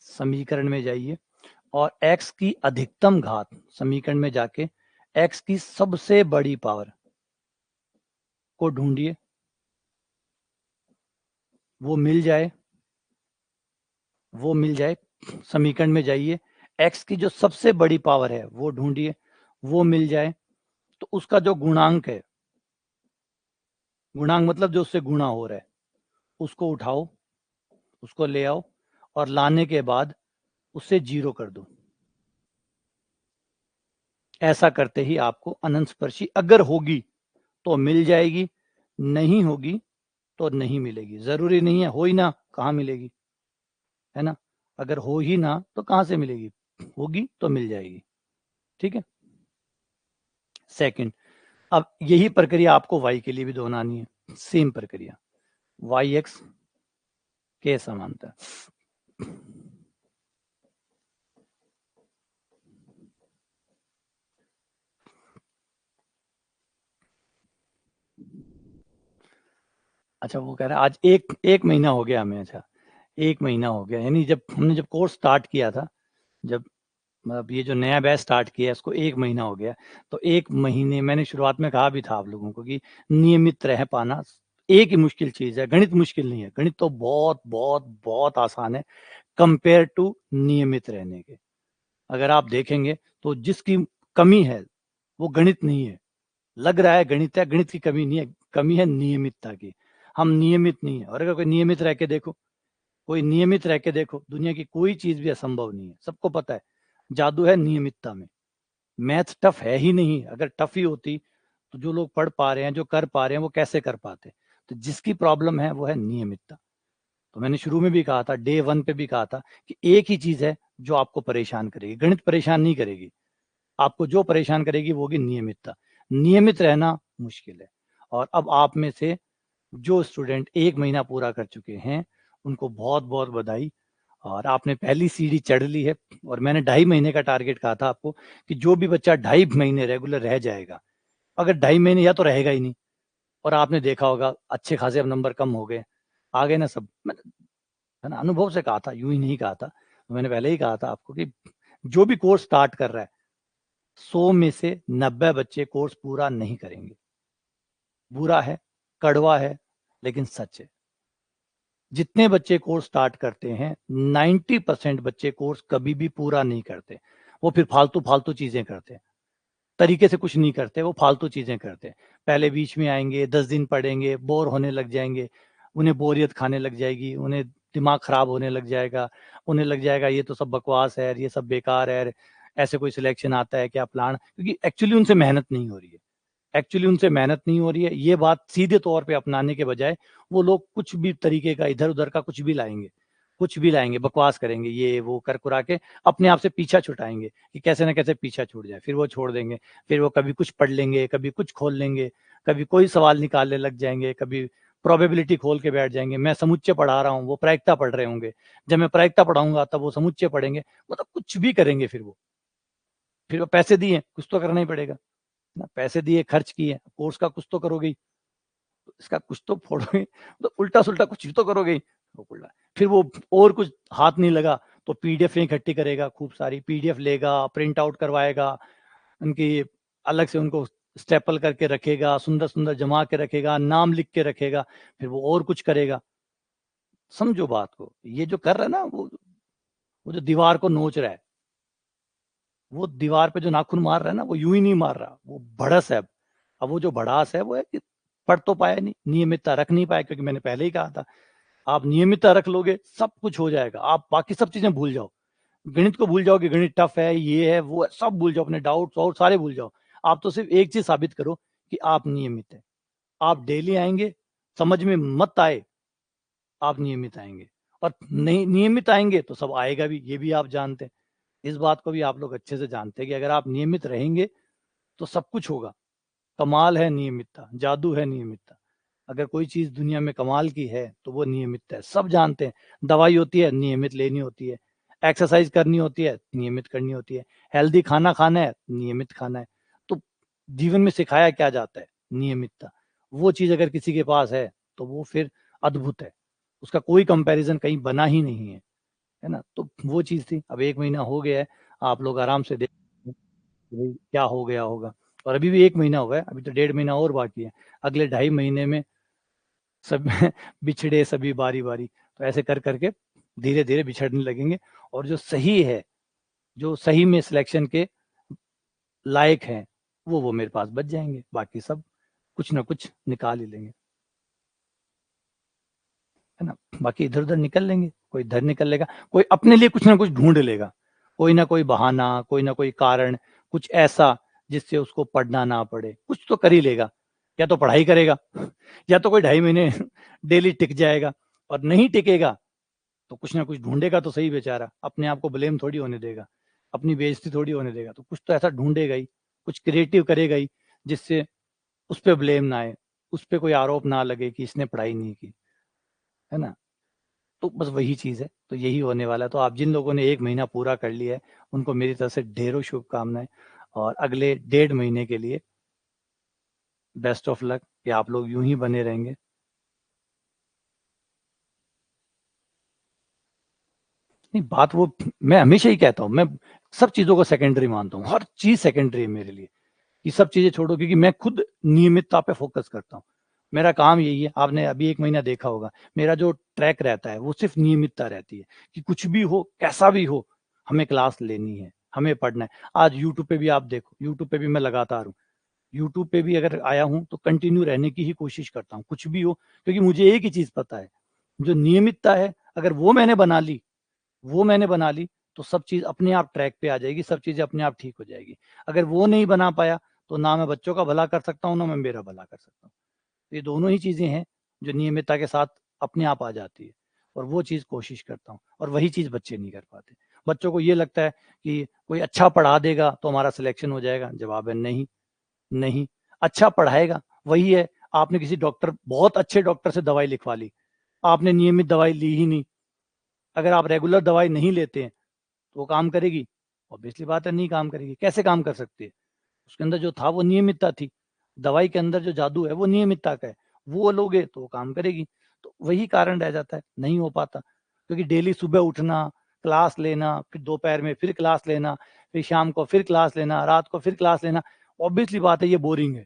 समीकरण में जाइए और x की अधिकतम घात समीकरण में जाके x की सबसे बड़ी पावर को ढूंढिए, वो मिल जाए, वो मिल जाए। समीकरण में जाइए, x की जो सबसे बड़ी पावर है वो ढूंढिए, वो मिल जाए, तो उसका जो गुणांक है, गुणांक मतलब जो उससे गुणा हो रहा है, उसको उठाओ, उसको ले आओ और लाने के बाद उससे 0 कर दो। ऐसा करते ही आपको अनंतस्पर्शी अगर होगी तो मिल जाएगी, नहीं होगी तो नहीं मिलेगी। जरूरी नहीं है हो ही ना, कहाँ मिलेगी, है ना। अगर हो ही ना तो कहाँ से मिलेगी, होगी तो मिल जाएगी। ठीक है। सेकंड, अब यही प्रक्रिया आपको y के लिए भी दोहरानी है, सेम प्रक्रिया, वाई एक्स के समांतर। अच्छा, वो कह रहा है आज एक महीना हो गया हमें। अच्छा, एक महीना हो गया, यानी जब हमने जब कोर्स स्टार्ट किया था, जब मतलब ये जो नया बैच स्टार्ट किया है इसको एक महीना हो गया। तो एक महीने मैंने शुरुआत में कहा भी था आप लोगों को कि नियमित रह पाना एक ही मुश्किल चीज है। गणित मुश्किल नहीं है, गणित तो बहुत बहुत बहुत आसान है कंपेयर टू नियमित रहने के। अगर आप देखेंगे तो जिसकी कमी है वो गणित नहीं है, लग रहा है गणित है, गणित की कमी नहीं है, कमी है नियमितता की। हम नियमित नहीं है। और अगर कोई नियमित रह के देखो, कोई नियमित रह के देखो, दुनिया की कोई चीज भी असंभव नहीं है, सबको पता है। जादू है नियमितता में। मैथ टफ है ही नहीं, अगर टफ ही होती तो जो लोग पढ़ पा रहे हैं, जो कर पा रहे हैं, वो कैसे कर पाते। तो जिसकी प्रॉब्लम है वो है नियमितता। तो मैंने शुरू में भी कहा था, डे 1 पे भी कहा था कि एक ही चीज है जो आपको परेशान करेगी, गणित परेशान नहीं करेगी, आपको जो परेशान करेगी वो होगी नियमितता। नियमित रहना मुश्किल है। और अब आप में से जो स्टूडेंट एक महीना पूरा कर चुके हैं उनको बहुत बहुत बधाई, और आपने पहली सीढ़ी चढ़ ली है। और मैंने 2.5 महीने का टारगेट कहा था आपको कि जो भी बच्चा 2.5 महीने रेगुलर रह जाएगा, अगर 2.5 महीने या तो रहेगा ही नहीं, और आपने देखा होगा अच्छे खासे अब नंबर कम हो गए, आ गए ना सब। मैंने, है ना, अनुभव से कहा था, यूं ही नहीं कहा था। तो मैंने पहले ही कहा था आपको कि जो भी कोर्स स्टार्ट कर रहा है 100 में से 90 बच्चे कोर्स पूरा नहीं करेंगे। बुरा है, कड़वा है, लेकिन सच है। जितने बच्चे कोर्स स्टार्ट करते हैं 90% बच्चे कोर्स कभी भी पूरा नहीं करते। वो फिर फालतू फालतू चीजें करते हैं, तरीके से कुछ नहीं करते, वो फालतू चीजें करते हैं। पहले बीच में आएंगे, 10 दिन पढ़ेंगे, बोर होने लग जाएंगे, उन्हें बोरियत खाने लग जाएगी, उन्हें दिमाग खराब होने लग जाएगा, उन्हें लग जाएगा ये तो सब बकवास है, ये सब बेकार है, ऐसे कोई सिलेक्शन आता है क्या, प्लान। क्योंकि एक्चुअली उनसे मेहनत नहीं हो रही है, एक्चुअली उनसे मेहनत नहीं हो रही है। ये बात सीधे तौर पे अपनाने के बजाय वो लोग कुछ भी तरीके का इधर उधर का कुछ भी लाएंगे, कुछ भी लाएंगे, बकवास करेंगे, ये वो कर कुरा के अपने आप से पीछा छुटाएंगे कि कैसे ना कैसे पीछा छूट जाए, फिर वो छोड़ देंगे। फिर वो कभी कुछ पढ़ लेंगे, कभी कुछ खोल लेंगे, कभी कोई सवाल निकालने लग जाएंगे, कभी प्रोबेबिलिटी खोल के बैठ जाएंगे। मैं समुच्चय पढ़ा रहा हूँ, वो प्रायिकता पढ़ रहे होंगे, जब मैं प्रायिकता पढ़ाऊंगा तब वो समुच्चय पढ़ेंगे। मतलब कुछ भी करेंगे। फिर वो पैसे दिए, कुछ तो करना ही पड़ेगा ना, पैसे दिए, खर्च किए, कोर्स का कुछ तो करोगे ही, तो इसका कुछ तो फोड़ोगे, तो उल्टा सुल्टा कुछ भी तो करोगे ही। वो उल्टा, फिर वो और कुछ हाथ नहीं लगा तो पीडीएफ इकट्ठी करेगा, खूब सारी पीडीएफ लेगा, प्रिंट आउट करवाएगा, उनकी अलग से उनको स्टेपल करके रखेगा, सुंदर सुंदर जमा के रखेगा, नाम लिख के रखेगा, फिर वो और कुछ करेगा। समझो बात को, ये जो कर रहा है ना, वो जो दीवार को नोच रहा है, वो दीवार पे जो नाखून मार रहा है ना, वो यूं ही नहीं मार रहा, वो भड़स है। अब वो जो भड़ास है वो है कि पढ़ तो पाया नहीं, नियमितता रख नहीं पाया, क्योंकि मैंने पहले ही कहा था आप नियमितता रख लोगे सब कुछ हो जाएगा, आप बाकी सब चीजें भूल जाओ। गणित को भूल जाओ कि गणित टफ है, ये है वो है, सब भूल जाओ, अपने डाउट्स और सारे भूल जाओ। आप तो सिर्फ एक चीज साबित करो कि आप नियमित है। आप डेली आएंगे, समझ में मत आए, आप नियमित आएंगे, और नहीं नियमित आएंगे तो सब आएगा भी, ये भी आप जानते हैं। इस बात को भी आप लोग अच्छे से जानते हैं कि अगर आप नियमित रहेंगे तो सब कुछ होगा। कमाल है नियमितता, जादू है नियमितता। अगर कोई चीज दुनिया में कमाल की है तो वो नियमितता है। सब जानते हैं, दवाई होती है नियमित लेनी होती है, एक्सरसाइज करनी होती है नियमित करनी होती है, हेल्दी खाना खाना है नियमित खाना है। तो जीवन में सिखाया क्या जाता है? नियमितता। वो चीज अगर किसी के पास है तो वो फिर अद्भुत है, उसका कोई कंपैरिजन कहीं बना ही नहीं है ना। तो वो चीज थी। अब 1 महीना हो गया है, आप लोग आराम से देख भाई क्या हो गया होगा। और अभी भी 1 महीना हुआ है, अभी तो 1.5 महीना और बाकी है। अगले 2.5 महीने में सब बिछड़े सभी बारी बारी, तो ऐसे कर करके धीरे धीरे बिछड़ने लगेंगे। और जो सही है, जो सही में सिलेक्शन के लायक हैं, वो मेरे पास बच जाएंगे, बाकी सब कुछ ना कुछ निकाल ही लेंगे, है ना। बाकी इधर उधर निकल लेंगे, कोई इधर निकल लेगा, कोई अपने लिए कुछ ना कुछ ढूंढ लेगा, कोई ना कोई बहाना, कोई ना कोई कारण, कुछ ऐसा जिससे उसको पढ़ना ना पड़े। कुछ तो कर ही लेगा, या तो पढ़ाई करेगा या तो कोई 2.5 महीने डेली टिक जाएगा। और नहीं टिकेगा तो कुछ ना कुछ ढूंढेगा तो सही बेचारा, अपने आप को ब्लेम थोड़ी होने देगा, अपनी बेइज्जती थोड़ी होने देगा। तो कुछ तो ऐसा ढूंढेगा ही, कुछ क्रिएटिव करेगा ही, जिससे उस पर ब्लेम ना आए, उस पर कोई आरोप ना लगे कि इसने पढ़ाई नहीं की, है ना। तो बस वही चीज है, तो यही होने वाला है। तो आप जिन लोगों ने 1 महीना पूरा कर लिया है, उनको मेरी तरफ से ढेरों शुभकामनाएं। और अगले 1.5 महीने के लिए बेस्ट ऑफ लक, कि आप लोग यूं ही बने रहेंगे। नहीं, बात वो, मैं हमेशा ही कहता हूँ, मैं सब चीजों को सेकेंडरी मानता हूँ, हर चीज सेकेंडरी है मेरे लिए। ये सब चीजें छोड़ो, क्योंकि मैं खुद नियमितता पे फोकस करता हूँ। मेरा काम यही है, आपने अभी 1 महीना देखा होगा, मेरा जो ट्रैक रहता है वो सिर्फ नियमितता रहती है, कि कुछ भी हो कैसा भी हो, हमें क्लास लेनी है, हमें पढ़ना है। आज यूट्यूब पे भी आप देखो, यूट्यूब पे भी मैं लगातार हूँ, यूट्यूब पे भी अगर आया हूँ तो कंटिन्यू रहने की ही कोशिश करता हूँ, कुछ भी हो, क्योंकि मुझे एक ही चीज पता है, जो नियमितता है, अगर वो मैंने बना ली, तो सब चीज अपने आप ट्रैक पे आ जाएगी, सब चीजें अपने आप ठीक हो जाएगी। अगर वो नहीं बना पाया तो ना मैं बच्चों का भला कर सकता हूँ, ना मैं मेरा भला कर सकता हूँ। तो ये दोनों ही चीजें हैं जो नियमितता के साथ अपने आप आ जाती है, और वो चीज कोशिश करता हूँ, और वही चीज बच्चे नहीं कर पाते। बच्चों को ये लगता है कि कोई अच्छा पढ़ा देगा तो हमारा सिलेक्शन हो जाएगा। जवाब है नहीं। नहीं, अच्छा पढ़ाएगा वही है। आपने किसी डॉक्टर, बहुत अच्छे डॉक्टर से दवाई लिखवा ली, आपने नियमित दवाई ली ही नहीं, अगर आप रेगुलर दवाई नहीं लेते हैं तो वो काम करेगी? ऑब्वियसली बात है, नहीं काम करेगी। कैसे काम कर सकती है? उसके अंदर जो था वो नियमितता थी। दवाई के अंदर जो जादू है वो नियमितता का है, वो लोगे तो वो काम करेगी। तो वही कारण रह जाता है, नहीं हो पाता। क्योंकि डेली सुबह उठना, क्लास लेना, फिर दोपहर में फिर क्लास लेना, फिर शाम को फिर क्लास लेना, रात को फिर क्लास लेना, ऑब्वियसली बात है ये बोरिंग है।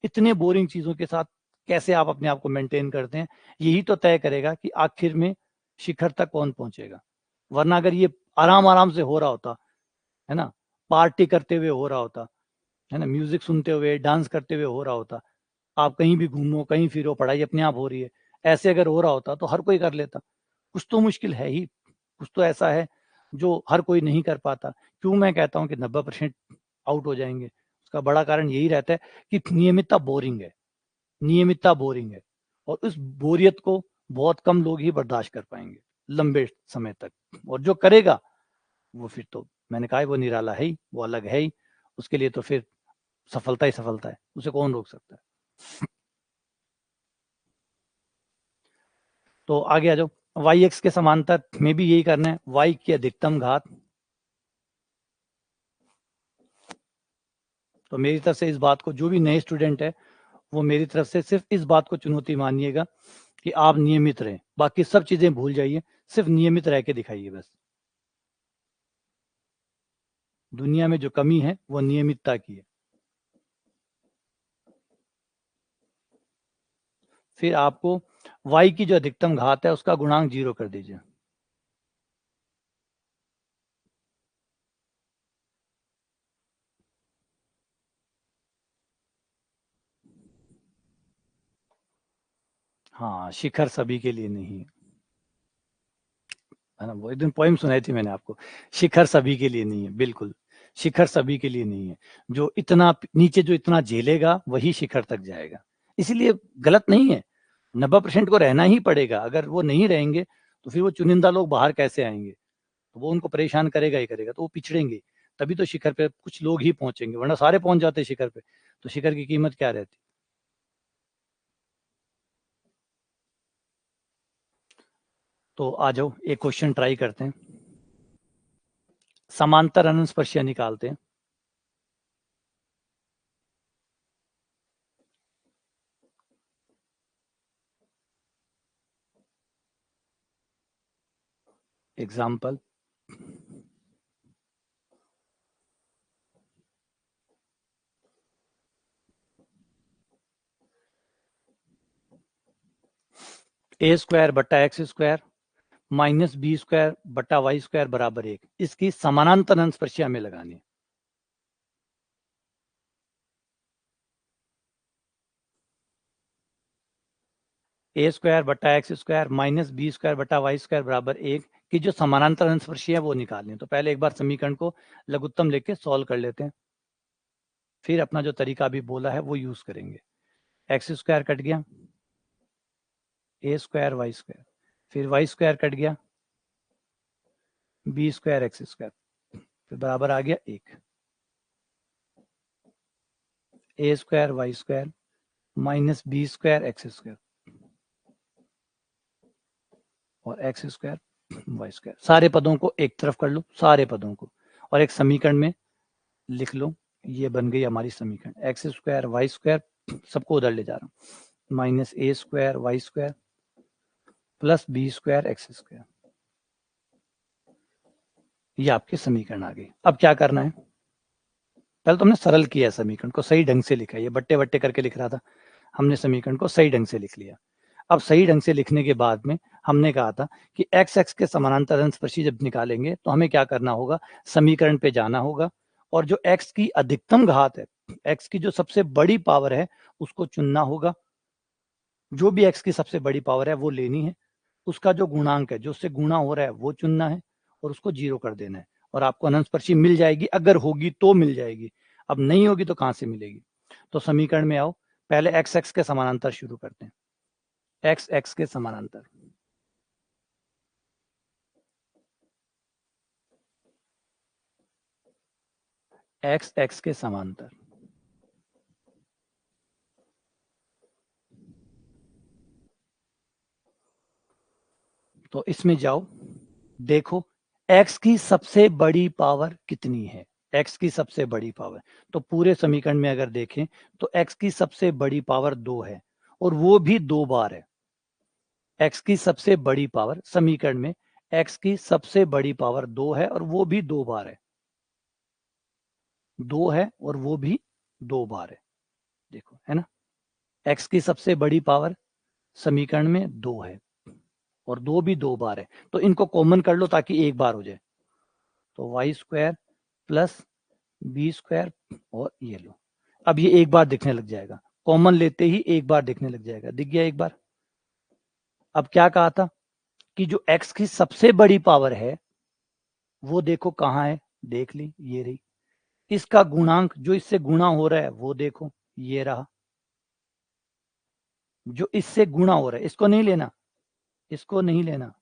इतने बोरिंग चीजों के साथ कैसे आप अपने आप को मेंटेन करते हैं, यही तो तय करेगा कि आखिर में शिखर तक कौन पहुंचेगा। वरना अगर ये आराम आराम से हो रहा होता, है ना, पार्टी करते हुए हो रहा होता, है ना, म्यूजिक सुनते हुए, डांस करते हुए हो रहा होता, आप कहीं भी घूमो, कहीं फिरो, पढ़ाई अपने आप हो रही है, ऐसे अगर हो रहा होता तो हर कोई कर लेता। कुछ तो मुश्किल है ही, कुछ तो ऐसा है जो हर कोई नहीं कर पाता। क्यों मैं कहता हूँ कि 90% आउट हो जाएंगे? उसका बड़ा कारण यही रहता है कि नियमितता बोरिंग है, नियमितता बोरिंग है। और उस बोरियत को बहुत कम लोग ही बर्दाश्त कर पाएंगे लंबे समय तक। और जो करेगा वो फिर तो मैंने कहा है, वो निराला है ही, वो अलग है ही। उसके लिए तो फिर सफलता ही सफलता है, उसे कौन रोक सकता है। तो आगे आ जाओ। वाई एक्स के समांतर में भी यही करना है, वाई की अधिकतम घात। तो मेरी तरफ से इस बात को, जो भी नए स्टूडेंट है, वो मेरी तरफ से सिर्फ इस बात को चुनौती मानिएगा कि आप नियमित रहें, बाकी सब चीजें भूल जाइए, सिर्फ नियमित रह के दिखाइए बस। दुनिया में जो कमी है वो नियमितता की है। फिर आपको y की जो अधिकतम घात है उसका गुणांक 0 कर दीजिए। हाँ, शिखर सभी के लिए नहीं है। है ना, वो एक दिन पोइम सुनाई थी मैंने आपको, शिखर सभी के लिए नहीं है, बिल्कुल शिखर सभी के लिए नहीं है। जो इतना नीचे, जो इतना झेलेगा वही शिखर तक जाएगा। इसीलिए गलत नहीं है, 90% को रहना ही पड़ेगा। अगर वो नहीं रहेंगे तो फिर वो चुनिंदा लोग बाहर कैसे आएंगे, तो वो उनको परेशान करेगा ही करेगा, तो वो पिछड़ेंगे। तभी तो शिखर पे कुछ लोग ही पहुंचेंगे, वरना सारे पहुंच जाते शिखर पे, तो शिखर की कीमत क्या रहती। तो आ जाओ एक क्वेश्चन ट्राई करते हैं, समांतर अनंत स्पर्शियां निकालते हैं। एग्जाम्पल, ए स्क्वायर बट्टा x square minus B square बट्टा वाई स्क्वायर बराबर 1, इसकी समानांतर अनंत स्पर्शियां हमें लगानी है। ए स्क्वायर बट्टा x square minus B square बट्टा वाई स्क्वायर बराबर 1 की जो समानांतर अनंत स्पर्शी है वो निकालनी है। तो पहले एक बार समीकरण को लघुत्तम लेके सॉल्व कर लेते हैं, फिर अपना जो तरीका अभी बोला है वो यूज करेंगे। एक्स स्क्वायर कट गया, ए स्क्वायर वाई स्क्वायर, फिर वाई स्क्वायर कट गया, बी स्क्वायर एक्स स्क्वायर, फिर बराबर आ गया 1, A square Y square minus B square x square और एक्स स्क्वायर वाई स्क्वायर। सारे पदों को एक तरफ कर लो, सारे पदों को, और एक समीकरण में लिख लो। ये बन गई हमारी समीकरण, एक्स स्क्वायर वाई स्क्वायर, सबको उधर ले जा रहा हूँ, माइनस ए square Y square plus B square x square. ये आपके समीकरण आ गए। अब क्या करना है, पहले तो हमने सरल किया, समीकरण को सही ढंग से लिखा, ये बट्टे बट्टे करके लिख रहा था, हमने समीकरण को सही ढंग से लिख लिया। अब सही ढंग से लिखने के बाद में हमने कहा था कि एक्स एक्स के समानांतर अंश स्पर्शी जब निकालेंगे तो हमें क्या करना होगा, समीकरण पे जाना होगा, और जो एक्स की अधिकतम घात है, एक्स की जो सबसे बड़ी पावर है उसको चुनना होगा। जो भी एक्स की सबसे बड़ी पावर है वो लेनी है, उसका जो गुणांक है जो उससे गुणा हो रहा है वो चुनना है, और उसको 0 कर देना है, और आपको अनंत स्पर्शी मिल जाएगी। अगर होगी तो मिल जाएगी, अब नहीं होगी तो कहां से मिलेगी। तो समीकरण में आओ, पहले एक्स एक्स के समानांतर शुरू करते हैं, एक्स एक्स के समानांतर, एक्स एक्स के समांतर। तो इसमें जाओ, देखो एक्स की सबसे बड़ी पावर कितनी है, एक्स की सबसे बड़ी पावर, तो पूरे समीकरण में अगर देखें तो एक्स की सबसे बड़ी पावर 2 है, और वो भी 2 बार है। एक्स की सबसे बड़ी पावर समीकरण में, एक्स की सबसे बड़ी पावर 2 है और वो भी 2 बार है, 2 है और वो भी 2 बार है, देखो है ना। एक्स की सबसे बड़ी पावर समीकरण में 2 है और 2 भी 2 बार है, तो इनको कॉमन कर लो ताकि एक बार हो जाए। तो y square plus B square, और ये लो, अब ये एक बार दिखने लग जाएगा, कॉमन लेते ही एक बार दिखने लग जाएगा, दिख गया एक बार। अब क्या कहा था कि जो एक्स की सबसे बड़ी पावर है वो देखो कहाँ है, देख ली, ये रही। इसका गुणांक जो इससे गुणा हो रहा है वो देखो, ये रहा, जो इससे गुणा हो रहा है इसको नहीं लेना, इसको नहीं लेना।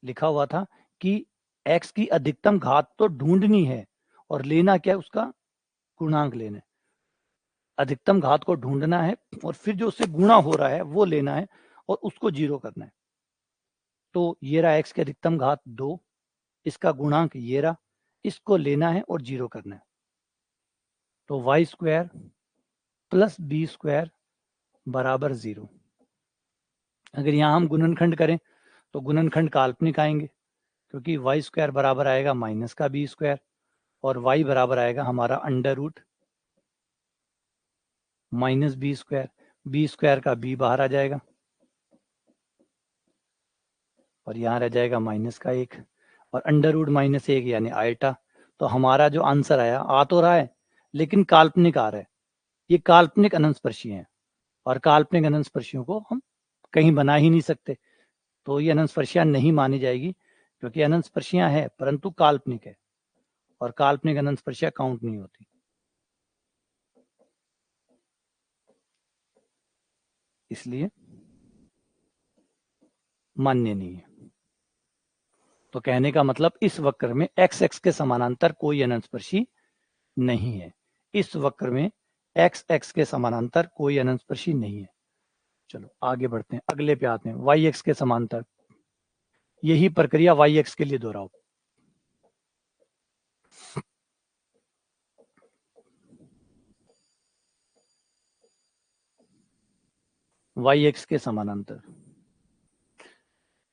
लिखा हुआ था कि एक्स की अधिकतम घात तो ढूंढनी है और लेना क्या है, उसका गुणांक लेना है। अधिकतम घात को ढूंढना है और फिर जो उससे गुणा हो रहा है वो लेना है और उसको 0 करना है। तो ये रहा एक्स की अधिकतम घात 2, इसका गुणांक ये रहा, इसको लेना है और 0 करना है। तो y square plus B square बराबर 0। अगर यहाँ हम गुणनखंड करें तो गुणनखंड काल्पनिक आएंगे, क्योंकि वाई स्क्वायर बराबर आएगा माइनस का बी स्क्वायर, और वाई बराबर आएगा हमारा under root minus B square का बी बाहर आ जाएगा और यहाँ रह जाएगा माइनस का 1, और अंडर रूट माइनस 1 यानी आयटा। तो हमारा जो आंसर आया, आ तो रहा है लेकिन काल्पनिक आ रहा है, ये काल्पनिक अनंत स्पर्शी है, और काल्पनिक अनंत स्पर्शियों को हम कहीं बना ही नहीं सकते, तो ये अनंत स्पर्शियां नहीं मानी जाएगी, क्योंकि अनंत स्पर्शियां है परंतु काल्पनिक है, और काल्पनिक अनंत स्पर्शियां काउंट नहीं होती। इसलिए मान्य नहीं है। तो कहने का मतलब इस वक्र में x x के समानांतर कोई अनंतस्पर्शी नहीं है। इस वक्र में x x के समानांतर कोई अनंतस्पर्शी नहीं है। चलो आगे बढ़ते हैं, अगले पे आते हैं, y x के समांतर। यही प्रक्रिया y x के लिए दोहराओ। y x के समानांतर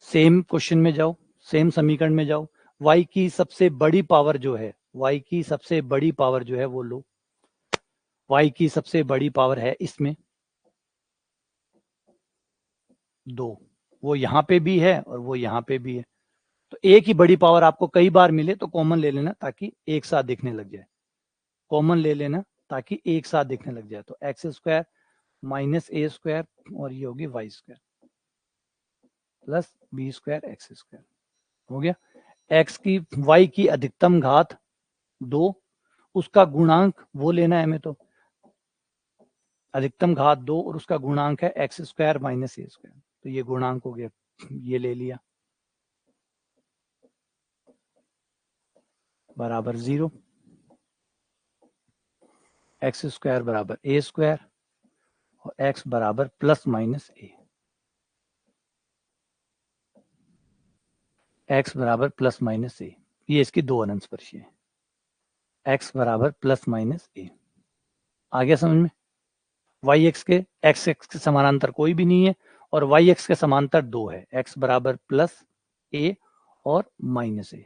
सेम क्वेश्चन में जाओ, सेम समीकरण में जाओ। y की सबसे बड़ी पावर जो है, y की सबसे बड़ी पावर जो है वो लो। y की सबसे बड़ी पावर है इसमें 2, वो यहां पे भी है और वो यहां पे भी है। तो एक ही बड़ी पावर आपको कई बार मिले तो कॉमन ले लेना ताकि एक साथ दिखने लग जाए। कॉमन ले लेना ताकि एक साथ दिखने लग जाए। तो एक्स स्क्वायर माइनस ए स्क्वायर और ये होगी y square plus B square x square. हो गया। एक्स की वाई की अधिकतम घात 2, उसका गुणांक वो लेना है हमें। तो अधिकतम घात 2 और उसका गुणांक है एक्स स्क्वायर माइनस ए स्क्वायर। तो ये गुणांक हो गया, ये ले लिया, बराबर 0। एक्स स्क्वायर बराबर ए स्क्वायर और एक्स बराबर प्लस माइनस ए। एक्स बराबर प्लस माइनस ए, ये इसकी दो अनंतस्पर्शी है। एक्स बराबर प्लस माइनस ए। आ गया समझ में। वाई एक्स के एक्स एक्स के समानांतर कोई भी नहीं है और वाई एक्स के समांतर 2 है, एक्स बराबर प्लस ए और माइनस ए।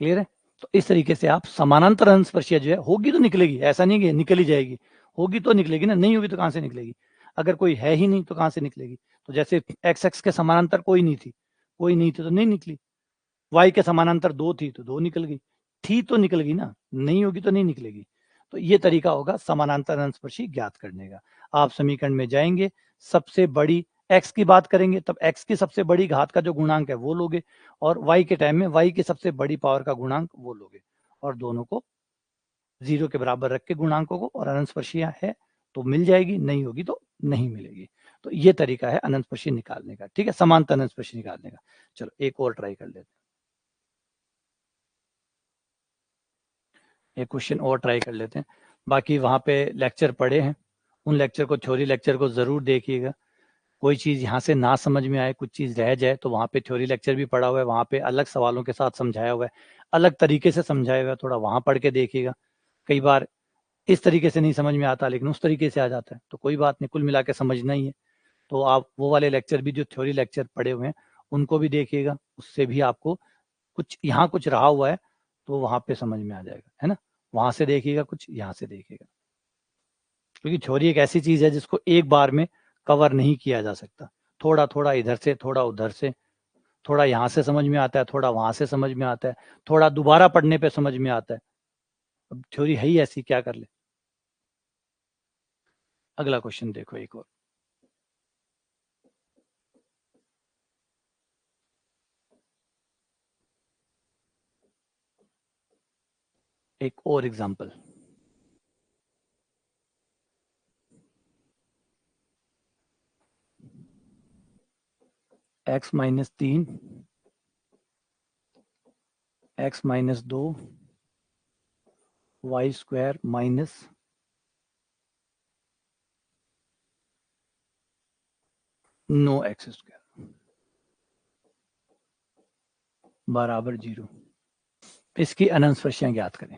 क्लियर है। तो इस तरीके से आप समानांतर अनंतस्पर्शिया जो है होगी तो निकलेगी, ऐसा नहीं कि निकल ही जाएगी, होगी तो निकलेगी ना, नहीं होगी तो कहां से निकलेगी। अगर कोई है ही नहीं तो कहां से निकलेगी। तो जैसे एक्स एक्स के समानांतर कोई नहीं थी, कोई नहीं थी तो नहीं निकली। वाई के समानांतर 2 थी तो 2 निकल गई, थी तो निकल गई ना, नहीं होगी तो नहीं निकलेगी। तो ये तरीका होगा समानांतर अनंतस्पर्शी ज्ञात करने का। आप समीकरण में जाएंगे, सबसे बड़ी x की बात करेंगे तब x की सबसे बड़ी घात का जो गुणांक है वो लोगे और y के टाइम में y की सबसे बड़ी पावर का गुणांक वो लोगे और दोनों को 0 के बराबर रख के गुणांकों को, और अनंतस्पर्शियां है तो मिल जाएगी, नहीं होगी तो नहीं मिलेगी। तो ये तरीका है अनंतस्पर्शी निकालने का, ठीक है, समांतर अनंतस्पर्शी निकालने का। चलो एक और ट्राई कर लेते हैं, एक क्वेश्चन और ट्राई कर लेते हैं। बाकी वहाँ पे लेक्चर पढ़े हैं, उन लेक्चर को, थ्योरी लेक्चर को ज़रूर देखिएगा। कोई चीज़ यहाँ से ना समझ में आए, कुछ चीज़ रह जाए तो वहाँ पे थ्योरी लेक्चर भी पढ़ा हुआ है, वहाँ पे अलग सवालों के साथ समझाया हुआ है, अलग तरीके से समझाया हुआ है, थोड़ा वहाँ पढ़ के देखिएगा। कई बार इस तरीके से नहीं समझ में आता लेकिन उस तरीके से आ जाता है, तो कोई बात नहीं, कुल मिला के समझना ही है। तो आप वो वाले लेक्चर भी जो थ्योरी लेक्चर पढ़े हुए हैं उनको भी देखिएगा, उससे भी आपको कुछ यहाँ कुछ रहा हुआ है तो वहाँ पे समझ में आ जाएगा, है ना। वहां से देखिएगा कुछ, यहाँ से देखिएगा, क्योंकि थ्योरी एक ऐसी चीज है जिसको एक बार में कवर नहीं किया जा सकता। थोड़ा थोड़ा इधर से, थोड़ा उधर से, थोड़ा यहाँ से समझ में आता है, थोड़ा वहां से समझ में आता है, थोड़ा दोबारा पढ़ने पे समझ में आता है। अब थ्योरी है ही ऐसी, क्या कर ले। अगला क्वेश्चन देखो, एक और, एक और example. x minus 3, x minus 2, y square minus 9x square बराबर 0। इसकी अनंतस्पर्शियां ज्ञात करें।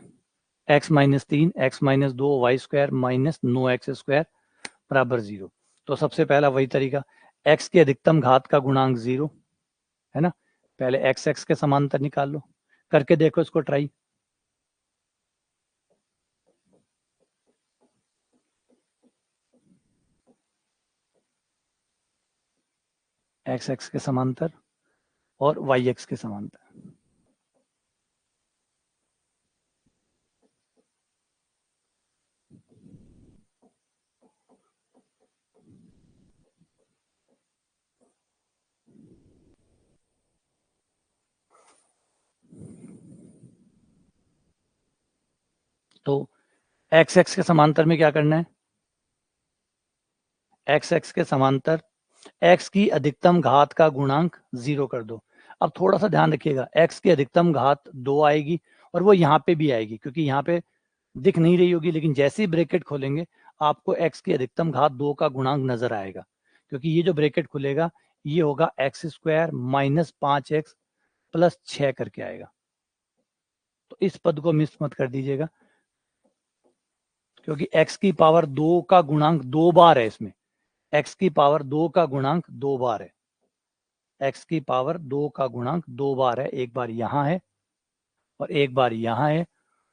x minus 3, x minus 2, y square minus 9x square बराबर 0। तो सबसे पहला वही तरीका, x की अधिकतम घात का गुणांक 0 है ना। पहले x x के समांतर निकाल लो, करके देखो इसको ट्राई। x x के समांतर और y x के समांतर। तो x x के समांतर में क्या करना है, एक्स एक्स के समांतर, एक्स की अधिकतम घात का गुणांक 0 कर दो। अब थोड़ा सा ध्यान रखिएगा, एक्स की अधिकतम घात 2 आएगी और वो यहाँ पे भी आएगी, क्योंकि यहाँ पे दिख नहीं रही होगी, लेकिन जैसे ही ब्रैकेट खोलेंगे आपको एक्स की अधिकतम घात 2 का गुणांक नजर आएगा, क्योंकि ये जो ब्रैकेट खुलेगा ये होगा x square minus 5x plus 6 करके आएगा। तो इस पद को मिस मत कर दीजिएगा, क्योंकि x की पावर 2 का गुणांक 2 बार है इसमें। x की पावर 2 का गुणांक 2 बार है, x की पावर 2 का गुणांक 2 बार है, एक बार यहां है और एक बार यहां है।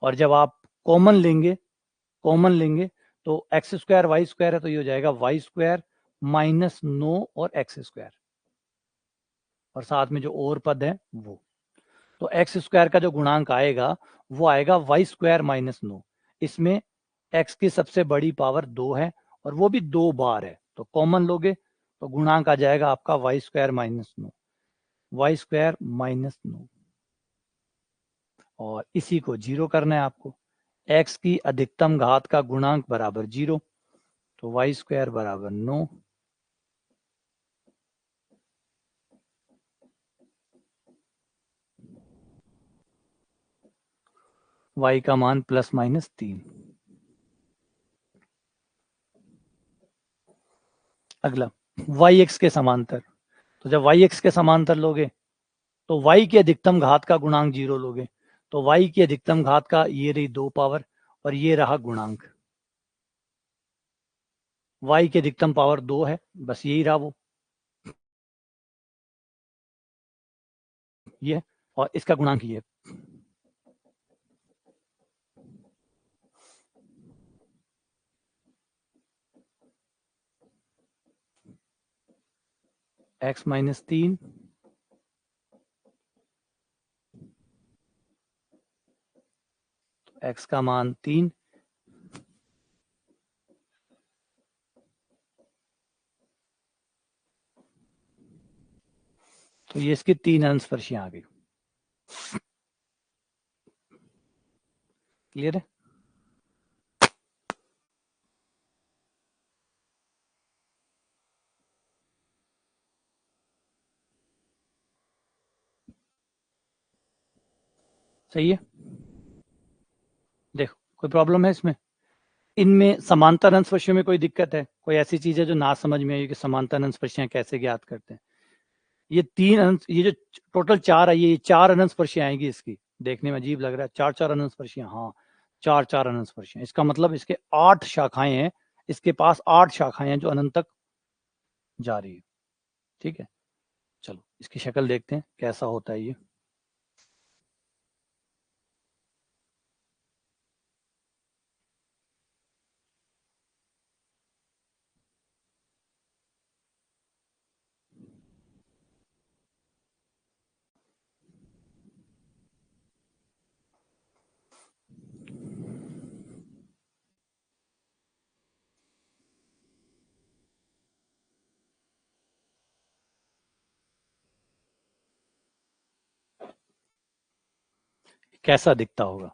और जब आप कॉमन लेंगे तो एक्स स्क्वायर वाई स्क्वायर है, तो ये हो जाएगा वाई स्क्वायर माइनस 9 और एक्स स्क्वायर, और साथ में जो और पद है वो, तो एक्स स्क्वायर का जो गुणांक आएगा वो आएगा वाई स्क्वायर माइनस 9। इसमें एक्स की सबसे बड़ी पावर 2 है और वो भी 2 बार है, तो कॉमन लोगे तो गुणांक आ जाएगा आपका y square minus 9, y square minus 9। और इसी को 0 करना है आपको, एक्स की अधिकतम घात का गुणांक बराबर 0, तो वाई स्क्वायर बराबर 9, वाई का मान प्लस माइनस 3। अगला वाई एक्स के समांतर, तो जब वाई एक्स के समांतर लोगे तो y की अधिकतम घात का गुणांक 0 लोगे, तो y की अधिकतम घात का ये रही 2 पावर और ये रहा गुणांक, y की अधिकतम पावर 2 है, बस यही रहा वो, ये, और इसका गुणांक ये। x माइनस 3 x का मान 3, तो ये इसकी 3 अंशस्पर्शियां आ गई। क्लियर है? सही है? देखो कोई प्रॉब्लम है इसमें? इनमें समांतर अंशस्पर्शियों में कोई दिक्कत है? कोई ऐसी चीज है जो ना समझ में आई कि समांतर अंशस्पर्शियां कैसे ज्ञात करते हैं? ये 3 अंश, ये जो टोटल 4 है, ये 4 अनंतस्पर्शियां आएंगी इसकी। देखने में अजीब लग रहा है, 4 अनंतस्पर्शियां, हाँ 4 अनंतस्पर्शियां, इसका मतलब इसके 8 शाखाएं हैं, इसके पास 8 शाखाएं हैं जो अनंत तक जा रही है। ठीक है, चलो इसकी शक्ल देखते हैं कैसा होता है ये। कैसा दिखता होगा?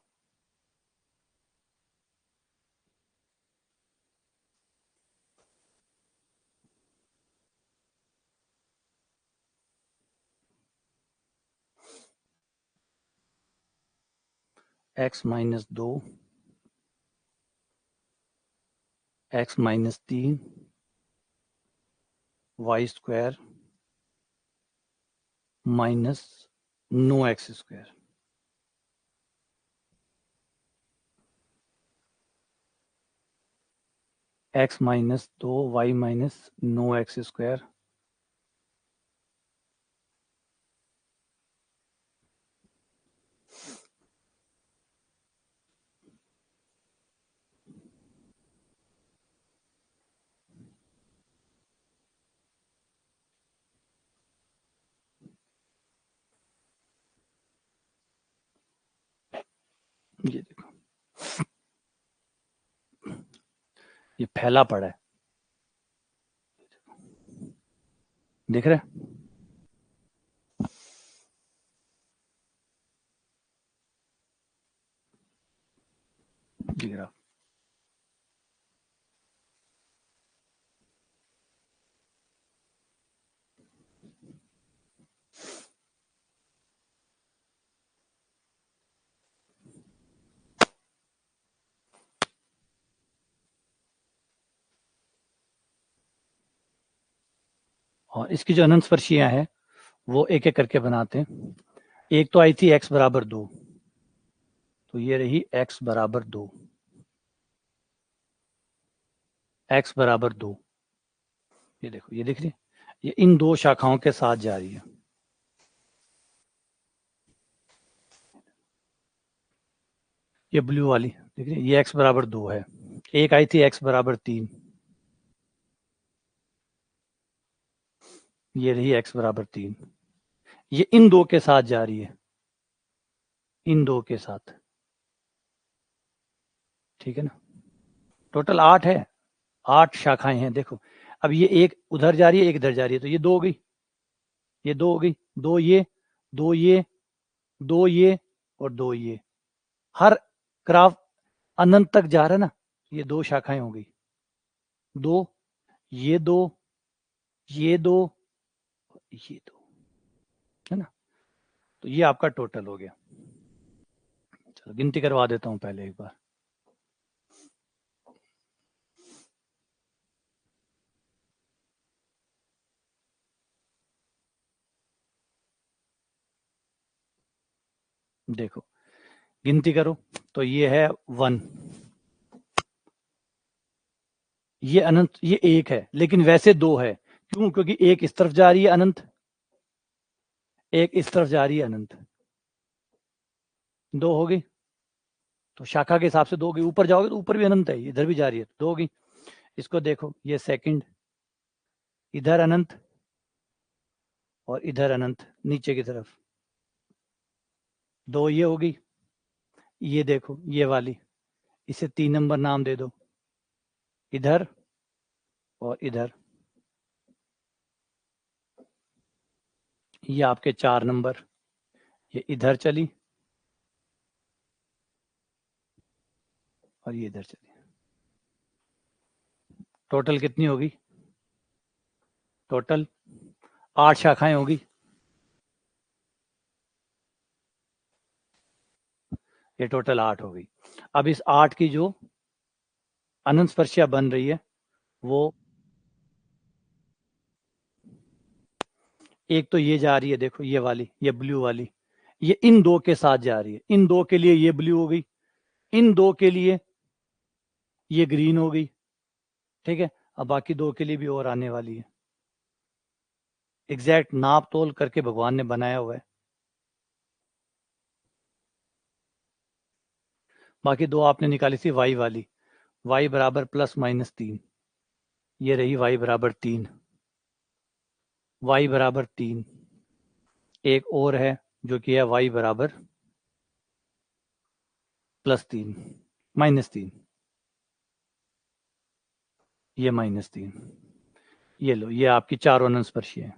x minus 2, x minus 3, y square minus 9 x square, x minus 2 y minus 9 x square, ये देखो ये फैला पड़ा है, दिख रहा है? दिख रहा। और इसकी जो अनंत स्पर्शियां हैं वो एक एक करके बनाते हैं। एक तो आई थी x बराबर 2, तो ये रही x बराबर 2, x बराबर 2। ये देखो, ये दिख रही है, ये इन दो शाखाओं के साथ जा रही है। ये ब्लू वाली दिख रही है, ये x बराबर 2 है। एक आई थी x बराबर 3, ये रही x बराबर 3। ये इन दो के साथ जा रही है, इन दो के साथ, ठीक है ना। टोटल 8 है, 8 शाखाएं हैं। देखो अब ये एक उधर जा रही है, एक इधर जा रही है, तो ये 2 हो गई, ये 2 हो गई, 2 ये, 2 ये, 2 ये और 2 ये। हर ग्राफ अनंत तक जा रहा है ना, ये 2 शाखाएं हो गई, 2, ये 2, ये 2, ये 2, है ना। तो ये आपका टोटल हो गया। चलो गिनती करवा देता हूं पहले एक बार। देखो गिनती करो, तो ये है 1, ये अनंत, ये 1 है, लेकिन वैसे 2 है। क्यों? क्योंकि एक इस तरफ जा रही है अनंत, एक इस तरफ जा रही है अनंत, 2 हो गई। तो शाखा के हिसाब से 2 होगी, ऊपर जाओगे तो ऊपर भी अनंत है, इधर भी जा रही है, 2 होगी। इसको देखो, ये सेकंड, इधर अनंत और इधर अनंत नीचे की तरफ, 2 ये होगी। ये देखो ये वाली, इसे 3 नंबर नाम दे दो, इधर और इधर। ये आपके 4 नंबर, ये इधर चली और ये इधर चली। टोटल कितनी होगी? टोटल 8 शाखाएं होगी। ये टोटल 8 हो गई। अब इस 8 की जो अनंत स्पर्शिया बन रही है वो, एक तो ये जा रही है, देखो ये वाली, ये ब्लू वाली, ये इन दो के साथ जा रही है। इन दो के लिए ये ब्लू हो गई, इन दो के लिए ये ग्रीन हो गई, ठीक है। अब बाकी 2 के लिए भी और आने वाली है। एग्जैक्ट नाप तोल करके भगवान ने बनाया हुआ है। बाकी 2 आपने निकाली थी y वाली, y बराबर +-3, ये रही y बराबर 3, y बराबर 3। एक और है जो कि है y बराबर +3, -3, ये -3। ये लो, ये आपकी 4 अनंत स्पर्शियां हैं,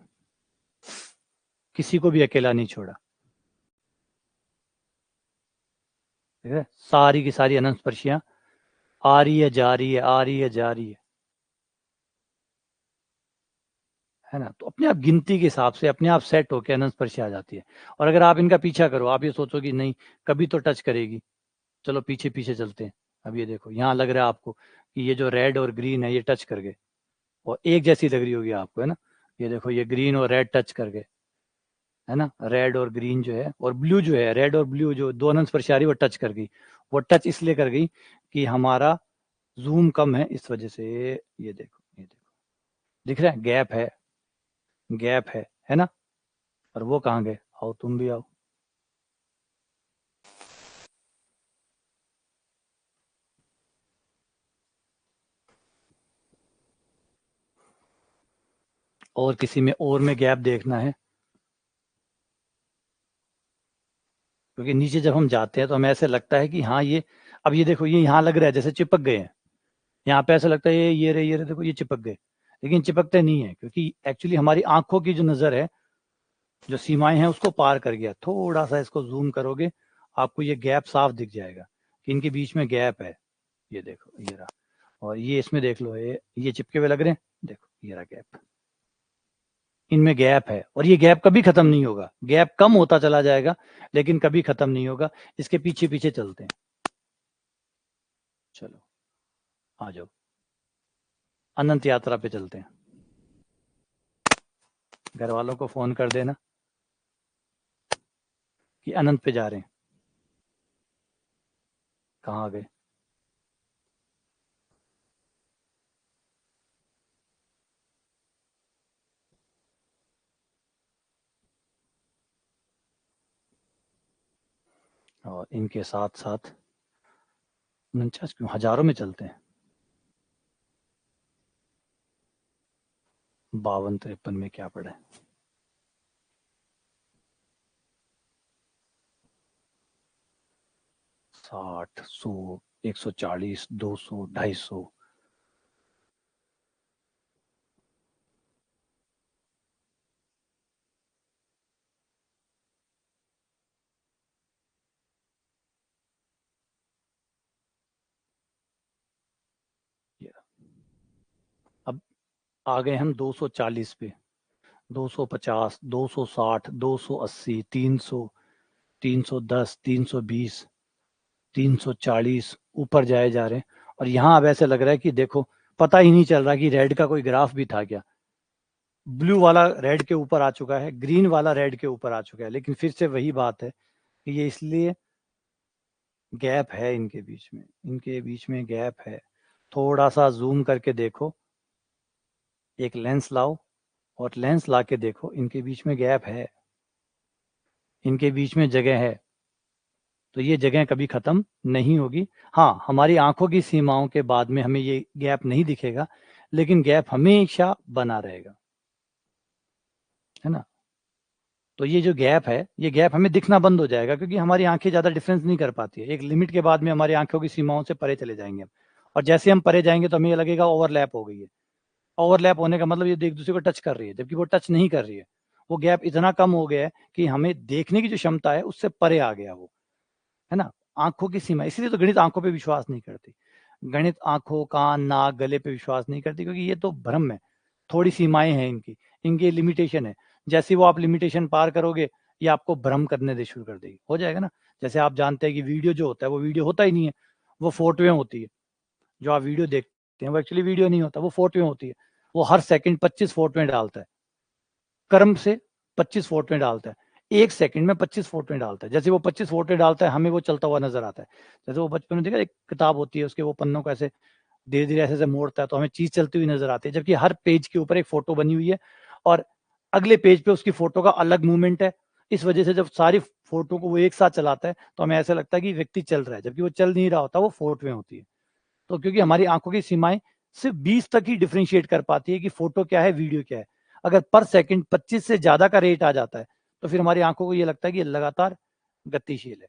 किसी को भी अकेला नहीं छोड़ा, ठीक है। सारी की सारी अनंत स्पर्शियां आ रही है, जा रही है, आ रही है, जा रही है ना। तो अपने आप गिनती के हिसाब से अपने आप सेट होकर अनंत स्पर्शी आ जाती है। और अगर आप इनका पीछा करो, आप ये सोचो कि नहीं कभी तो टच करेगी, चलो पीछे पीछे चलते हैं। अब ये देखो, यहाँ लग रहा है आपको कि ये जो रेड और ग्रीन है ये टच कर गए और एक जैसी लग रही होगी आपको, है ना। ये देखो, ये ग्रीन और रेड टच कर गए, है ना। रेड और ग्रीन जो है और ब्लू जो है, रेड और ब्लू जो दो अनंत स्पर्शी आ रही है वो टच कर गई। वो टच इसलिए कर गई कि हमारा जूम कम है इस वजह से। ये देखो, ये देखो, दिख रहा है, गैप है, गैप है ना। और वो कहाँ गए? आओ तुम भी आओ। और किसी में और में गैप देखना है, क्योंकि नीचे जब हम जाते हैं तो हमें ऐसे लगता है कि हाँ ये, अब ये देखो, ये यहाँ लग रहा है जैसे चिपक गए हैं, यहाँ पे ऐसा लगता है ये रहे देखो, ये चिपक गए, लेकिन चिपकते नहीं है, क्योंकि एक्चुअली हमारी आंखों की जो नज़र है, जो सीमाएं हैं उसको पार कर गया। थोड़ा सा इसको जूम करोगे आपको ये गैप साफ दिख जाएगा कि इनके बीच में गैप है। ये देखो, ये रहा। और ये इसमें देख लो, ये चिपके हुए लग रहे हैं, देखो ये रहा गैप, इनमें गैप है। और ये गैप कभी खत्म नहीं होगा, गैप कम होता चला जाएगा लेकिन कभी खत्म नहीं होगा। इसके पीछे पीछे चलते हैं, चलो आ जाओ, अनंत यात्रा पे चलते हैं। घर वालों को फोन कर देना कि अनंत पे जा रहे हैं। कहाँ गए? और इनके साथ साथ 49 क्यों, हजारों में चलते हैं। 52-53 में क्या पड़ा है? 60, 100, 140, 200, 250। अब आ गए हम 240 पे, 250, 260, 280, 300, 310, 320, 340 ऊपर जाए जा रहे हैं। और यहाँ अब ऐसे लग रहा है कि देखो, पता ही नहीं चल रहा कि रेड का कोई ग्राफ भी था क्या। ब्लू वाला रेड के ऊपर आ चुका है, ग्रीन वाला रेड के ऊपर आ चुका है, लेकिन फिर से वही बात है कि ये इसलिए गैप है इनके बीच में, इनके बीच में गैप है। थोड़ा सा जूम करके देखो, एक लेंस लाओ और लेंस ला के देखो, इनके बीच में गैप है, इनके बीच में जगह है। तो ये जगह कभी खत्म नहीं होगी। हाँ, हमारी आंखों की सीमाओं के बाद में हमें ये गैप नहीं दिखेगा, लेकिन गैप हमेशा बना रहेगा, है ना। तो ये जो गैप है, ये गैप हमें दिखना बंद हो जाएगा, क्योंकि हमारी आंखें ज़्यादा डिफरेंस नहीं कर पाती है। एक लिमिट के बाद में हमारी आंखों की सीमाओं से परे चले जाएंगे हम, और जैसे हम परे जाएंगे तो हमें ये लगेगा ओवरलैप हो गई है। ओवरलैप होने का मतलब ये एक दूसरे को टच कर रही है, जबकि वो टच नहीं कर रही है। वो गैप इतना कम हो गया है कि हमें देखने की जो क्षमता है उससे परे आ गया वो, है ना। आंखों की सीमा, इसीलिए तो गणित आंखों पे विश्वास नहीं करती। गणित आंखों, कान, नाक, गले पे विश्वास नहीं करती, क्योंकि ये तो भ्रम है। थोड़ी सीमाएं हैं इनकी, इनकी लिमिटेशन है। जैसे वो आप लिमिटेशन पार करोगे, ये आपको भ्रम करने दे शुरू कर देगी, हो जाएगा ना। जैसे आप जानते हैं कि वीडियो जो होता है वो वीडियो होता ही नहीं है, वो फोटोएं होती है। जो आप वीडियो देखते हैं वो एक्चुअली वीडियो नहीं होता, वो फोटोएं होती है। वो हर सेकंड 25 फोटोएं डालता है, क्रम से 25 फोटोएं डालता है, एक सेकंड में 25 फोटोएं डालता है। जैसे वो 25 फोटोएं डालता है, हमें वो चलता हुआ नजर आता है। जैसे वो बचपन में देखा, एक किताब होती है, उसके वो पन्नों को ऐसे धीरे धीरे ऐसे मोड़ता है, तो हमें चीज चलती हुई नजर आती है, जबकि हर पेज के ऊपर एक फोटो बनी हुई है और अगले पेज पे उसकी फोटो का अलग मूवमेंट है। इस वजह से जब सारी फोटो को वो एक साथ चलाता है तो हमें ऐसा लगता है कि व्यक्ति चल रहा है, जबकि वो चल नहीं रहा होता, वो फोटोएं होती है। तो क्योंकि हमारी आंखों की सीमाएं सिर्फ 20 तक ही डिफ्रेंशिएट कर पाती है कि फोटो क्या है, वीडियो क्या है। अगर पर सेकंड 25 से ज्यादा का रेट आ जाता है तो फिर हमारी आंखों को ये लगता है कि ये लगातार गतिशील है,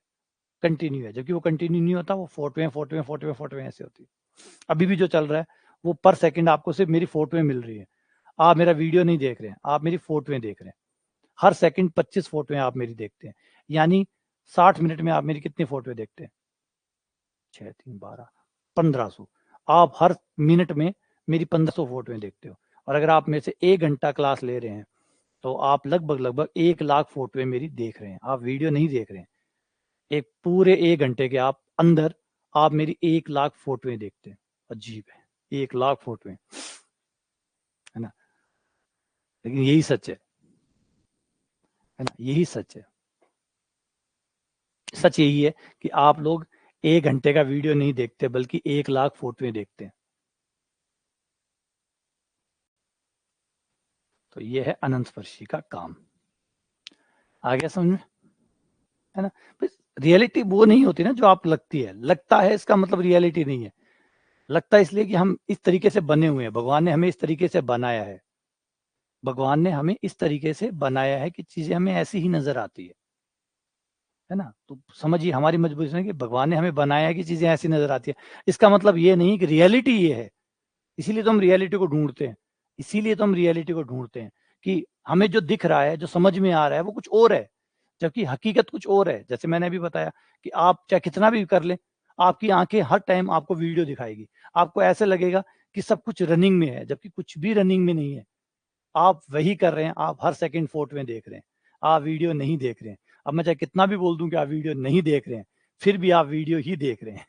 कंटिन्यू है, जबकि वो कंटिन्यू नहीं होता, वो फोटोएं फोटोएं फोटोएं फोटोएं ऐसे होती है। अभी भी जो चल रहा है वो पर सेकंड आपको सिर्फ मेरी फोटोएं मिल रही है। आप मेरा वीडियो नहीं देख रहे हैं, आप मेरी फोटोएं देख रहे हैं। हर सेकंड 25 फोटोएं आप मेरी देखते हैं, यानी 60 मिनट में आप मेरी कितनी फोटोएं देखते हैं? 6 3 12, 1500। आप हर मिनट में मेरी 1500 फोटोएं देखते हो। और अगर आप मेरे से 1 घंटा क्लास ले रहे हैं तो आप लगभग लगभग 1 लाख फोटोएं मेरी देख रहे हैं, आप वीडियो नहीं देख रहे हैं। एक पूरे 1 घंटे के आप अंदर आप मेरी 1 लाख फोटोएं देखते हैं। अजीब है, 1 लाख फोटोएं, है ना। लेकिन यही सच है ना, यही सच है। सच यही है कि आप लोग 1 घंटे का वीडियो नहीं देखते, बल्कि 1 लाख फोटोएं देखते हैं। तो ये है अनंत स्पर्शी का काम। आ गया समझ में, है ना। रियलिटी वो नहीं होती ना जो आप लगती है, लगता है इसका मतलब रियलिटी नहीं है। लगता है इसलिए कि हम इस तरीके से बने हुए हैं, भगवान ने हमें इस तरीके से बनाया है। भगवान ने हमें इस तरीके से बनाया है कि चीजें हमें ऐसी ही नजर आती है ना। तो समझिए, हमारी मजबूरी है कि भगवान ने हमें बनाया है कि चीजें ऐसी नजर आती है। इसका मतलब ये नहीं कि रियलिटी ये है। इसीलिए तो हम रियलिटी को ढूंढते हैं, इसीलिए तो हम रियलिटी को ढूंढते हैं कि हमें जो दिख रहा है, जो समझ में आ रहा है, वो कुछ और है, जबकि हकीकत कुछ और है। जैसे मैंने अभी बताया कि आप चाहे कितना भी कर लें, आपकी आंखें हर टाइम आपको वीडियो दिखाएगी। आपको ऐसे लगेगा कि सब कुछ रनिंग में है, जबकि कुछ भी रनिंग में नहीं है। आप वही कर रहे हैं, आप हर सेकंड फोटो में देख रहे हैं, आप वीडियो नहीं देख रहे हैं। अब मैं चाहे कितना भी बोल दूं कि आप वीडियो नहीं देख रहे हैं, फिर भी आप वीडियो ही देख रहे हैं।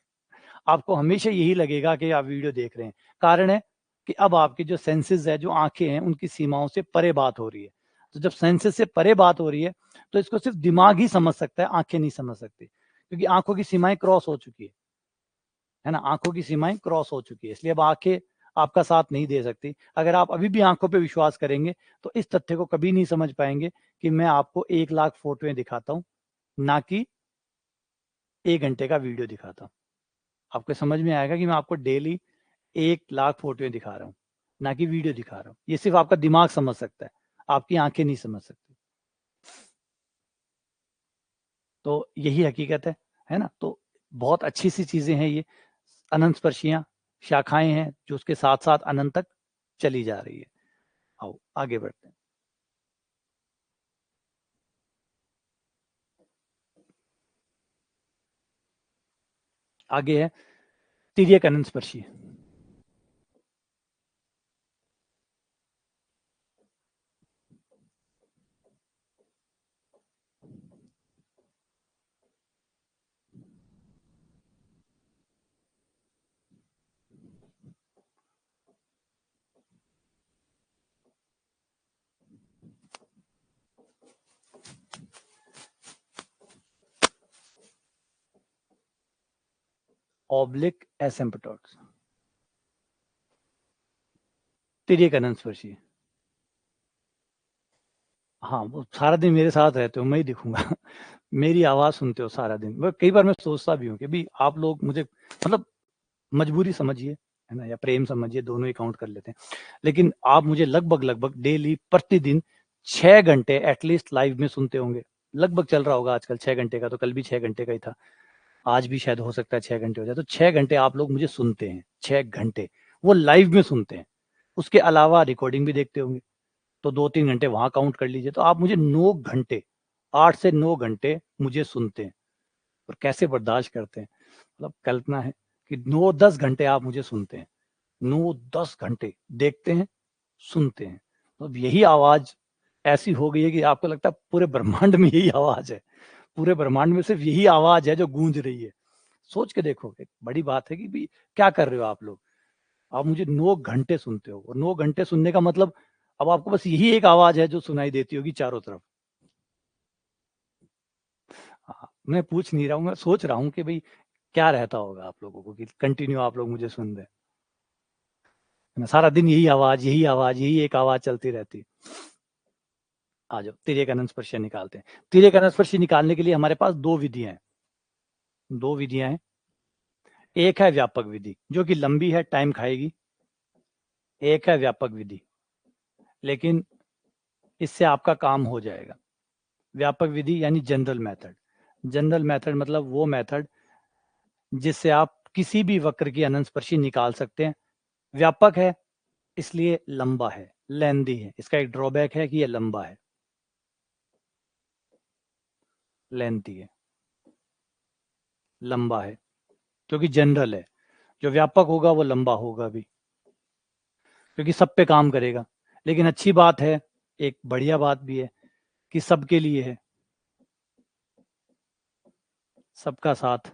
आपको हमेशा यही लगेगा कि आप वीडियो देख रहे हैं। कारण है कि अब आपके जो सेंसेस है, जो आंखें हैं, उनकी सीमाओं से परे बात हो रही है। तो जब सेंसेस से परे बात हो रही है तो इसको सिर्फ दिमाग ही समझ सकता है, आंखें नहीं समझ सकती, क्योंकि आंखों की सीमाएं क्रॉस हो चुकी है ना, आंखों की सीमाएं क्रॉस हो चुकी है, इसलिए अब आंखें आपका साथ नहीं दे सकती। अगर आप अभी भी आंखों पे विश्वास करेंगे तो इस तथ्य को कभी नहीं समझ पाएंगे कि मैं आपको 1 लाख फोटोएं दिखाता हूं, ना कि 1 घंटे का वीडियो दिखाता हूं। आपको समझ में आएगा कि मैं आपको डेली 1 लाख फोटोएं दिखा रहा हूं, ना कि वीडियो दिखा रहा हूं। ये सिर्फ आपका दिमाग समझ सकता है, आपकी आंखें नहीं समझ सकती। तो यही हकीकत है ना। तो बहुत अच्छी सी चीजें हैं ये, अनंत स्पर्शियां शाखाएं हैं जो उसके साथ साथ अनंत तक चली जा रही है। आओ आगे बढ़ते हैं। आगे है तिर्यक अनंत स्पर्शी। ऑब्लिक एसिम्पटोट्स, तिर्यक अनंत स्पर्शी। हाँ, वो सारा दिन मेरे साथ रहते हो, मैं ही दिखूंगा मेरी आवाज सुनते हो सारा दिन। वो कई बार मैं सोचता भी हूँ कि भी आप लोग मुझे मतलब मजबूरी समझिए, है ना, या प्रेम समझिए, दोनों ही काउंट कर लेते हैं, लेकिन आप मुझे लगभग लगभग डेली प्रतिदिन 6 घंटे एटलीस्ट लाइव में सुनते होंगे। लगभग चल रहा होगा आजकल 6 घंटे का, तो कल भी 6 घंटे का ही था, आज भी शायद हो सकता है 6 घंटे हो जाए। तो 6 घंटे आप लोग मुझे सुनते हैं, 6 घंटे वो लाइव में सुनते हैं। उसके अलावा रिकॉर्डिंग भी देखते होंगे, तो 2-3 घंटे वहां काउंट कर लीजिए। तो आप मुझे 9 घंटे, 8 से 9 घंटे मुझे सुनते हैं, और कैसे बर्दाश्त करते हैं। मतलब कल्पना है कि 9-10 घंटे आप मुझे सुनते हैं, 9-10 घंटे देखते हैं, सुनते हैं। तो अब यही आवाज ऐसी हो गई है कि आपको लगता है पूरे ब्रह्मांड में यही आवाज है, पूरे ब्रह्मांड में सिर्फ यही आवाज है जो गूंज रही है। सोच के देखो, एक बड़ी बात है कि भी क्या कर रहे हो आप लोग। आप मुझे 9 घंटे सुनते हो, और 9 घंटे सुनने का मतलब अब आपको बस यही एक आवाज है जो सुनाई देती होगी चारों तरफ। हाँ, मैं पूछ नहीं रहा हूँ, मैं सोच रहा हूँ कि भाई क्या रहता होगा आप लोगों को कि कंटिन्यू आप लोग मुझे सुन रहे हैं, है ना। सारा दिन यही आवाज, यही आवाज, यही एक आवाज चलती रहती है। आ जाओ तिर्यक अनंत स्पर्शी निकालते हैं। तिर्यक अनंत स्पर्शी निकालने के लिए हमारे पास दो विधियां हैं, दो विधियां हैं। एक है व्यापक विधि जो कि लंबी है, टाइम खाएगी। एक है व्यापक विधि, लेकिन इससे आपका काम हो जाएगा। व्यापक विधि यानी जनरल मेथड। जनरल मेथड मतलब वो मेथड जिससे आप किसी भी वक्र की अनंत स्पर्शी निकाल सकते हैं। व्यापक है इसलिए लंबा है, लेंदी है। इसका एक ड्रॉबैक है कि ये लंबा है, लेंथी है, लंबा है, क्योंकि जनरल है। जो व्यापक होगा वो लंबा होगा भी, क्योंकि सब पे काम करेगा। लेकिन अच्छी बात है, एक बढ़िया बात भी है कि सबके लिए है, सबका साथ।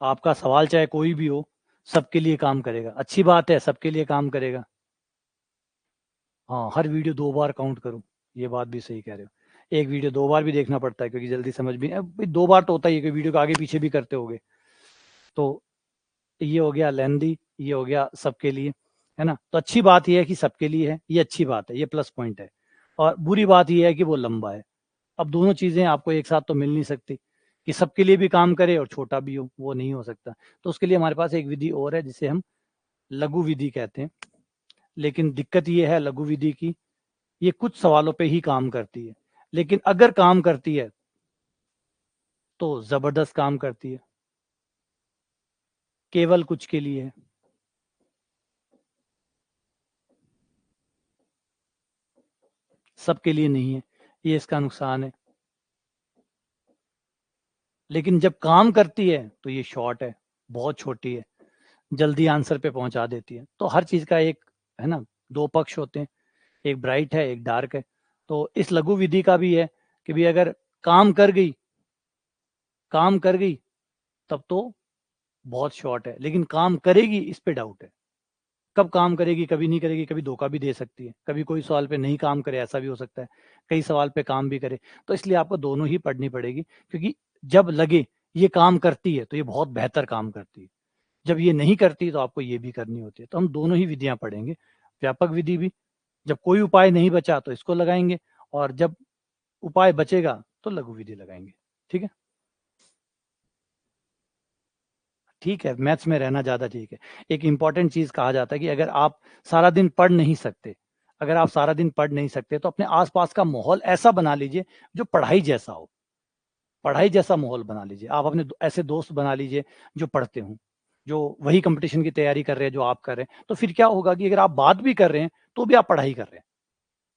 आपका सवाल चाहे कोई भी हो, सबके लिए काम करेगा। अच्छी बात है, सबके लिए काम करेगा। हाँ, हर वीडियो 2 बार काउंट करूं, ये बात भी सही कह रहे हो। एक वीडियो 2 बार भी देखना पड़ता है, क्योंकि जल्दी समझ भी अब 2 बार तो होता ही है, क्योंकि वीडियो को आगे पीछे भी करते होगे। तो ये हो गया लेंदी, ये हो गया सबके लिए, है ना। तो अच्छी बात यह है कि सबके लिए है, ये अच्छी बात है, ये प्लस पॉइंट है। और बुरी बात यह है कि वो लंबा है। अब दोनों चीजें आपको एक साथ तो मिल नहीं सकती, कि सबके लिए भी काम करे और छोटा भी हो, वो नहीं हो सकता। तो उसके लिए हमारे पास एक विधि और है जिसे हम लघु विधि कहते हैं। लेकिन दिक्कत ये है लघु विधि की, ये कुछ सवालों पे ही काम करती है, लेकिन अगर काम करती है तो जबरदस्त काम करती है। केवल कुछ के लिए है, सबके लिए नहीं है, ये इसका नुकसान है। लेकिन जब काम करती है तो ये शॉर्ट है, बहुत छोटी है, जल्दी आंसर पे पहुंचा देती है। तो हर चीज का एक, है ना, दो पक्ष होते हैं, एक ब्राइट है एक डार्क है। तो इस लघु विधि का भी है कि भी अगर काम कर गई, काम कर गई तब तो बहुत शॉर्ट है, लेकिन काम करेगी इस पे डाउट है। कब काम करेगी, कभी नहीं करेगी, कभी धोखा भी दे सकती है, कभी कोई सवाल पे नहीं काम करे, ऐसा भी हो सकता है, कई सवाल पे काम भी करे। तो इसलिए आपको दोनों ही पढ़नी पड़ेगी, क्योंकि जब लगे ये काम करती है तो ये बहुत बेहतर काम करती है, जब ये नहीं करती तो आपको ये भी करनी होती है। तो हम दोनों ही विधियां पढ़ेंगे, व्यापक विधि भी, जब कोई उपाय नहीं बचा तो इसको लगाएंगे, और जब उपाय बचेगा तो लघु विधि लगाएंगे। ठीक है, ठीक है, मैथ्स में रहना ज़्यादा ठीक है। एक इंपॉर्टेंट चीज़ कहा जाता है कि अगर आप सारा दिन पढ़ नहीं सकते, अगर आप सारा दिन पढ़ नहीं सकते तो अपने आसपास का माहौल ऐसा बना लीजिए जो पढ़ाई जैसा हो, पढ़ाई जैसा माहौल बना लीजिए। आप अपने ऐसे दोस्त बना लीजिए जो पढ़ते हों, जो वही कंपटीशन की तैयारी कर रहे हैं जो आप कर रहे हैं। तो फिर क्या होगा कि अगर आप बात भी कर रहे हैं तो भी आप पढ़ाई कर रहे हैं।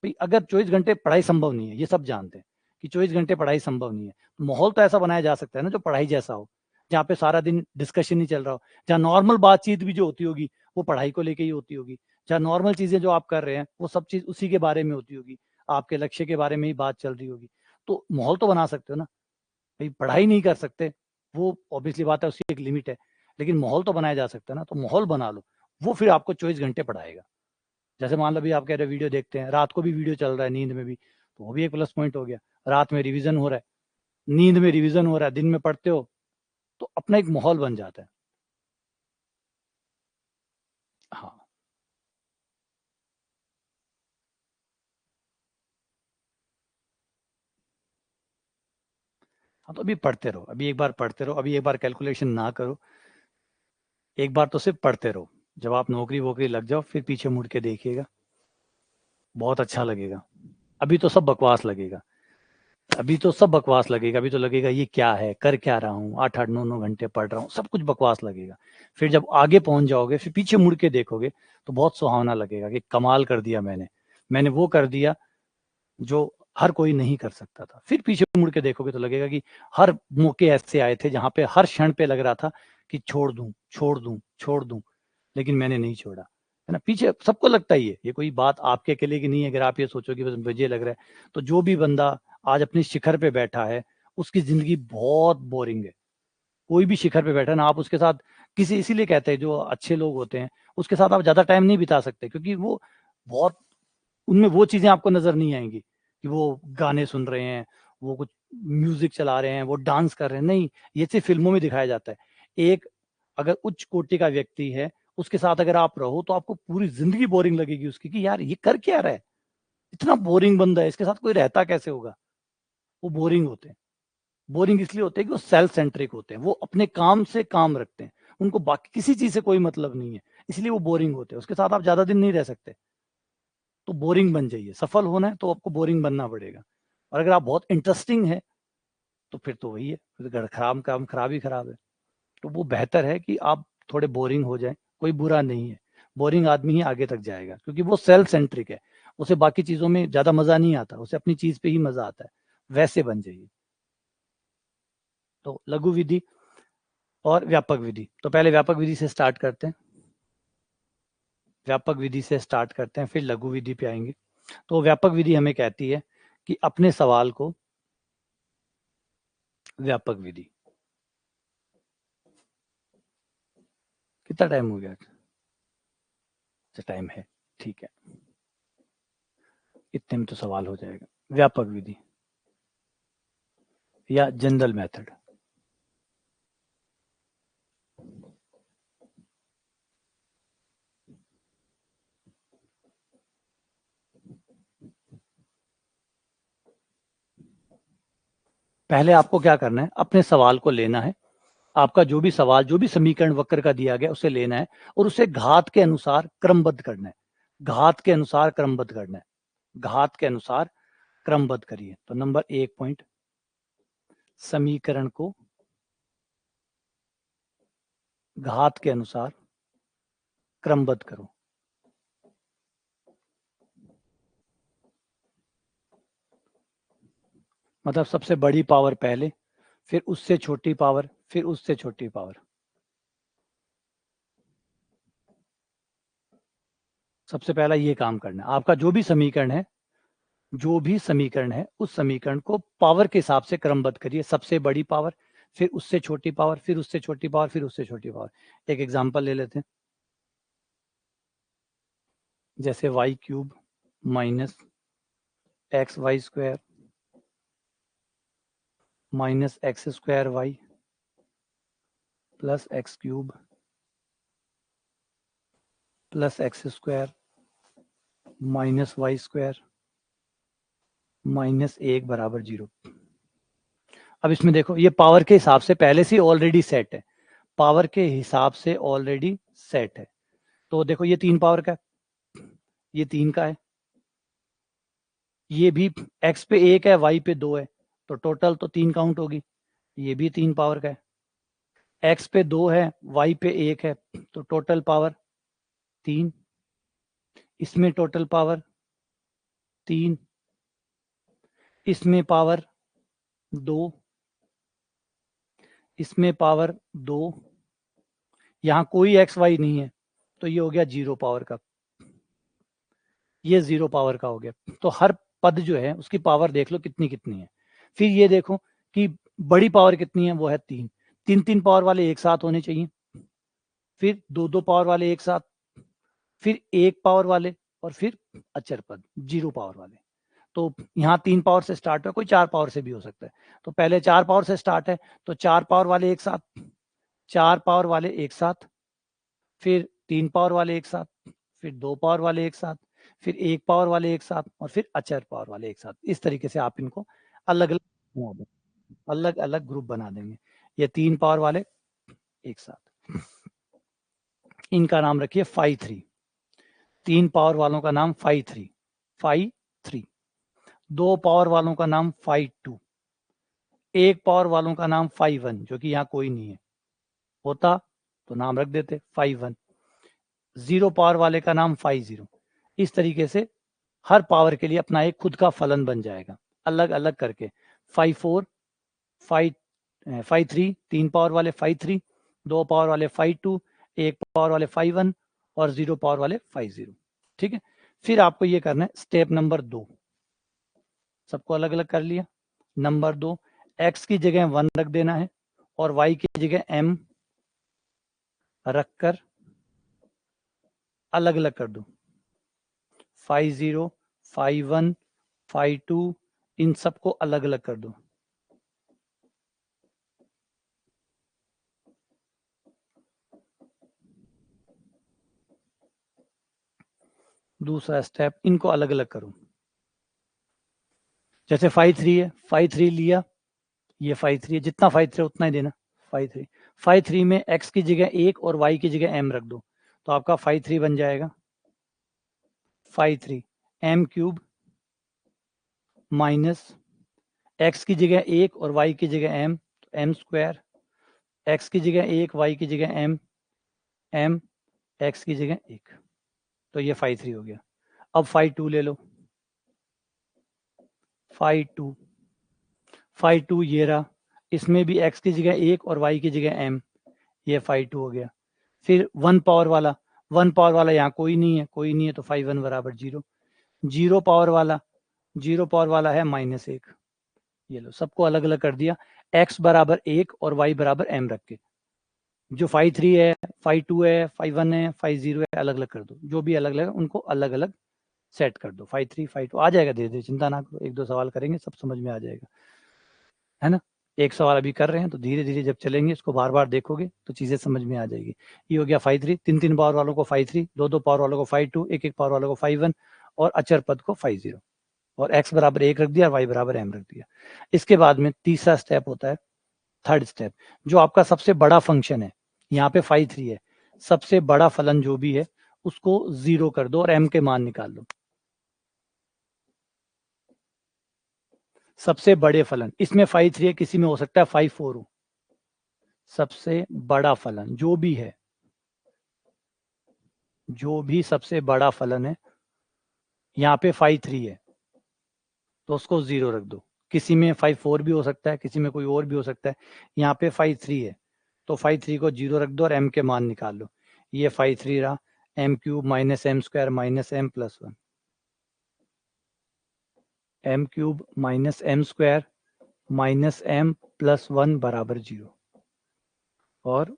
भाई अगर 24 घंटे पढ़ाई संभव नहीं है, ये सब जानते हैं कि 24 घंटे पढ़ाई संभव नहीं है, तो माहौल तो ऐसा बनाया जा सकता है ना जो पढ़ाई जैसा हो, जहाँ पे सारा दिन डिस्कशन ही चल रहा हो, जहाँ नॉर्मल बातचीत भी जो होती होगी वो पढ़ाई को लेके ही होती होगी, जहाँ नॉर्मल चीजें जो आप कर रहे हैं वो सब चीज उसी के बारे में होती होगी, आपके लक्ष्य के बारे में ही बात चल रही होगी। तो माहौल तो बना सकते हो ना। भाई पढ़ाई नहीं कर सकते, वो ऑब्वियसली बात है, उसकी एक लिमिट है, लेकिन माहौल तो बनाया जा सकता है ना। तो माहौल बना लो, वो फिर आपको 24 घंटे पढ़ाएगा। जैसे मान लो अभी आप कह रहे हो वीडियो देखते हैं, रात को भी वीडियो चल रहा है नींद में भी, तो वो भी एक प्लस पॉइंट हो गया। रात में रिवीजन हो रहा है, नींद में रिवीजन हो रहा है, दिन में पढ़ते हो, तो अपना एक माहौल बन जाता है। हाँ, हाँ, तो अभी पढ़ते रहो, अभी एक बार पढ़ते रहो, अभी एक बार कैलकुलेशन ना करो, एक बार तो सिर्फ पढ़ते रहो। जब आप नौकरी वोकरी लग जाओ फिर पीछे मुड़ के देखिएगा, बहुत अच्छा लगेगा। अभी तो सब बकवास लगेगा, अभी तो सब बकवास लगेगा, अभी तो लगेगा ये क्या है, कर क्या रहा हूँ, 8-8 9 9 घंटे पढ़ रहा हूँ, सब कुछ बकवास लगेगा। फिर जब आगे पहुंच जाओगे, फिर पीछे मुड़ के देखोगे तो बहुत सुहावना लगेगा कि कमाल कर दिया मैंने, मैंने वो कर दिया जो हर कोई नहीं कर सकता था। फिर पीछे मुड़ के देखोगे तो लगेगा कि हर मौके ऐसे आए थे जहां पे हर क्षण पे लग रहा था कि छोड़ दूं, छोड़ दूं, छोड़ दूं, लेकिन मैंने नहीं छोड़ा, है ना। पीछे सबको लगता ही है, ये कोई बात आपके अकेले की नहीं है। अगर आप ये सोचो कि बस मुझे लग रहा है, तो जो भी बंदा आज अपने शिखर पे बैठा है उसकी जिंदगी बहुत बोरिंग है। कोई भी शिखर पे बैठा ना, आप उसके साथ किसी, इसीलिए कहते हैं जो अच्छे लोग होते हैं उसके साथ आप ज्यादा टाइम नहीं बिता सकते, क्योंकि वो बहुत, उनमें वो चीजें आपको नजर नहीं आएंगी कि वो गाने सुन रहे हैं, वो कुछ म्यूजिक चला रहे हैं, वो डांस कर रहे हैं, नहीं। ये सिर्फ फिल्मों में दिखाया जाता है। एक अगर उच्च कोटि का व्यक्ति है, उसके साथ अगर आप रहो तो आपको पूरी जिंदगी बोरिंग लगेगी उसकी, कि यार ये कर क्या रहा है, इतना बोरिंग बंदा है, इसके साथ कोई रहता कैसे होगा। वो बोरिंग होते हैं। बोरिंग इसलिए होते हैं कि वो सेल्फ सेंट्रिक होते हैं, वो अपने काम से काम रखते हैं, उनको बाकी किसी चीज से कोई मतलब नहीं है, इसलिए वो बोरिंग होते हैं। उसके साथ आप ज्यादा दिन नहीं रह सकते, तो बोरिंग बन जाइए। सफल होना है तो आपको बोरिंग बनना पड़ेगा। और अगर आप बहुत इंटरेस्टिंग है तो फिर तो वही है, फिर घर खराब, काम खराब ही खराब है। तो वो बेहतर है कि आप थोड़े बोरिंग हो जाए, कोई बुरा नहीं है। बोरिंग आदमी ही आगे तक जाएगा, क्योंकि वो सेल्फ सेंट्रिक है, उसे बाकी चीजों में ज्यादा मजा नहीं आता, उसे अपनी चीज पे ही मजा आता है। वैसे बन जाइए। तो लघु विधि और व्यापक विधि, तो पहले व्यापक विधि से स्टार्ट करते हैं, व्यापक विधि से स्टार्ट करते हैं, फिर लघु विधि पे आएंगे। तो व्यापक विधि हमें कहती है कि अपने सवाल को, व्यापक विधि, कितना टाइम हो गया, अच्छा टाइम है, ठीक है, इतने में तो सवाल हो जाएगा। व्यापक विधि या जनरल मेथड, पहले आपको क्या करना है, अपने सवाल को लेना है। आपका जो भी सवाल, जो भी समीकरण वक्र का दिया गया उसे लेना है, और उसे घात के अनुसार क्रमबद्ध करना है, घात के अनुसार क्रमबद्ध करना है, घात के अनुसार क्रमबद्ध करिए। तो नंबर 1 पॉइंट, समीकरण को घात के अनुसार क्रमबद्ध करो। मतलब सबसे बड़ी पावर पहले, फिर उससे छोटी पावर, फिर उससे छोटी पावर। सबसे पहला ये काम करना है। आपका जो भी समीकरण है, जो भी समीकरण है उस समीकरण को पावर के हिसाब से क्रमबद्ध करिए। सबसे बड़ी पावर, फिर उससे छोटी पावर, फिर उससे छोटी पावर, फिर उससे छोटी पावर। एक एग्जांपल ले लेते हैं। जैसे y cube minus x y square minus x square y plus x cube plus x square minus y square minus 1 बराबर 0। अब इसमें देखो ये पावर के हिसाब से पहले से ऑलरेडी सेट है, पावर के हिसाब से ऑलरेडी सेट है। तो देखो ये 3 पावर का है, ये 3 का है, ये भी x पे 1 है y पे 2 है, तो टोटल तो 3 काउंट होगी। ये भी 3 पावर का है, x पे 2 है y पे 1 है, तो टोटल पावर 3। इसमें टोटल पावर 3, इसमें पावर 2, इसमें पावर 2, यहाँ कोई एक्स वाई नहीं है, तो ये हो गया 0 पावर का, ये 0 पावर का हो गया। तो हर पद जो है उसकी पावर देख लो कितनी कितनी है। फिर ये देखो कि बड़ी पावर कितनी है, वो है 3। 3 पावर वाले एक साथ होने चाहिए, फिर 2 पावर वाले एक साथ, फिर 1 पावर वाले, और फिर अचर पद 0 पावर वाले। तो यहाँ 3 पावर से स्टार्ट है, कोई 4 पावर से भी हो सकता है। तो पहले 4 पावर से स्टार्ट है, तो 4 पावर वाले एक साथ, 4 पावर वाले एक साथ, फिर 3 पावर वाले एक साथ, फिर 2 पावर वाले एक साथ, फिर 1 पावर वाले एक साथ, और फिर अचर पावर वाले एक साथ। इस तरीके से आप इनको अलग अलग अलग ग्रुप बना देंगे। ये 3 पावर वाले एक साथ, इनका नाम रखिए फाई 3। 3 पावर वालों का नाम फाई 3, फाई 3। 2 पावर वालों का नाम फाई 2, 1 पावर वालों का नाम फाई 1, जो कि यहाँ कोई नहीं है, होता तो नाम रख देते फाई 1। 0 पावर वाले का नाम फाई 0। इस तरीके से हर पावर के लिए अपना एक खुद का फलन बन जाएगा, अलग अलग करके। फाई 4, फाई 3, 3 पावर वाले फाई 3, 2 पावर वाले फाई 2, 1 पावर वाले फाई 1, और 0 पावर वाले फाई 0। ठीक है, फिर आपको ये करना है स्टेप नंबर 2, सबको अलग अलग कर लिया। नंबर 2, x की जगह 1 रख देना है, और y की जगह m रखकर अलग अलग कर दो। फाई 0, फाई 1, फाई 2, इन सबको अलग अलग कर दो। दूसरा स्टेप, इनको अलग अलग करो। जैसे फाई 3 है, फाई 3 लिया, ये फाई 3 है, जितना फाई 3 उतना ही देना। फाई 3, फाई 3 में x की जगह 1 और y की जगह m रख दो, तो आपका फाई 3 बन जाएगा phi 3 m cube minus x की जगह 1 और y की जगह m, तो m स्क्वायर, x की जगह 1, y की जगह m, m, x की जगह 1। तो ये फाई 3 हो गया। अब फाई 2 ले लो, फाई 2, फाई 2 ये रहा, इसमें भी x की जगह 1 और y की जगह m, ये फाई 2 हो गया। फिर 1 पावर वाला, 1 पावर वाला यहाँ कोई नहीं है, कोई नहीं है, तो फाई 1 बराबर 0। 0 पावर वाला, 0 पावर वाला है -1। ये लो, सबको अलग अलग कर दिया, x बराबर 1 और y बराबर m रख के। जो फाई 3 है, फाई 2 है, फाई 1 है, फाई 0 है, अलग अलग कर दो। जो भी अलग अलग उनको अलग अलग सेट कर दो। फाई 3, फाई 2 आ जाएगा धीरे धीरे, चिंता ना करो, 1-2 सवाल करेंगे सब समझ में आ जाएगा, है ना। एक सवाल अभी कर रहे हैं, तो धीरे धीरे जब चलेंगे, इसको बार बार देखोगे तो चीजें समझ में आ जाएगी। ये हो गया फाई 3, 3 पावर वालों को फाई 3, 2 पावर वालों को फाई 2, 1 पावर वालों को फाई 1, और अचर पद को फाई 0, और x बराबर 1 रख दिया, y बराबर m रख दिया। इसके बाद में तीसरा स्टेप होता है, थर्ड स्टेप, जो आपका सबसे बड़ा फंक्शन है। यहाँ पे फाई 3 है, सबसे बड़ा फलन जो भी है उसको 0 कर दो और m के मान निकाल लो। सबसे बड़े फलन, इसमें फाई 3 है, किसी में हो सकता है फाई 4 हो। सबसे बड़ा फलन जो भी है, जो भी सबसे बड़ा फलन है, यहाँ पे फाई 3 है, तो उसको 0 रख दो। किसी में फाई 4 भी हो सकता है, किसी में कोई और भी हो सकता है। यहाँ पे फाई 3 है, तो फाई 3 को 0 रख दो और m के मान निकाल लो। ये फाई 3 रहा, m cube minus m square minus m plus 1, m cube minus m square minus m plus 1 बराबर 0, और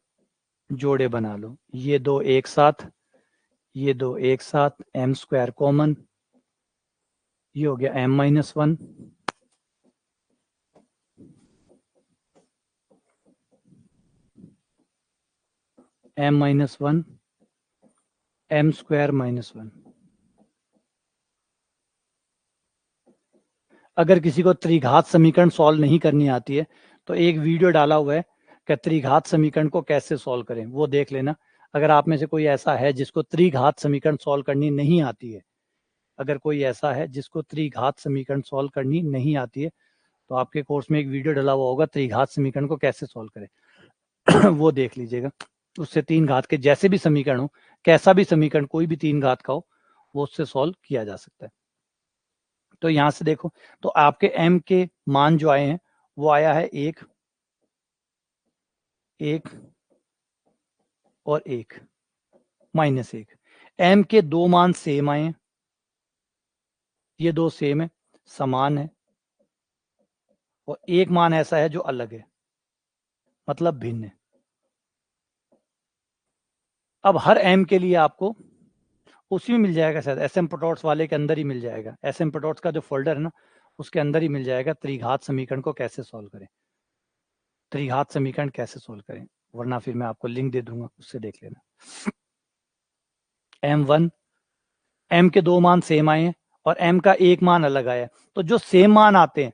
जोड़े बना लो। ये दो एक साथ, ये दो एक साथ, m स्क्वायर कॉमन, ये हो गया m minus 1, m minus 1, m square minus 1। अगर किसी को त्रिघात समीकरण सॉल्व नहीं करनी आती है तो एक वीडियो डाला हुआ है कि त्रिघात समीकरण को कैसे सॉल्व करें, वो देख लेना। अगर आप में से कोई ऐसा है जिसको त्रिघात समीकरण सॉल्व करनी नहीं आती है, अगर कोई ऐसा है जिसको त्रिघात समीकरण सॉल्व करनी नहीं आती है, तो आपके कोर्स में एक वीडियो डला हुआ होगा त्रिघात समीकरण को कैसे सॉल्व करें वो देख लीजिएगा। उससे तीन घात के जैसे भी समीकरण हो, कैसा भी समीकरण, कोई भी तीन घात का हो, वो उससे सॉल्व किया जा सकता है। तो यहां से देखो, तो आपके m के मान जो आए हैं वो आया है एक, एक और एक, माइनस एक। m के दो मान सेम आए हैं, ये दो सेम है, समान है, और एक मान ऐसा है जो अलग है, मतलब भिन्न है। अब हर m के लिए आपको उसी में मिल जाएगा, शायद एस एम प्रोटॉट्स वाले के अंदर ही मिल जाएगा, एस एम प्रोटॉट्स का जो फोल्डर है ना, उसके अंदर ही मिल जाएगा त्रिघात समीकरण को कैसे सॉल्व करें, त्रिघात समीकरण कैसे सॉल्व करें। वरना फिर मैं आपको लिंक दे दूंगा, उससे देख लेना। m1, m के दो मान सेम आए हैं और m का एक मान अलग आया है, तो जो सेम मान आते हैं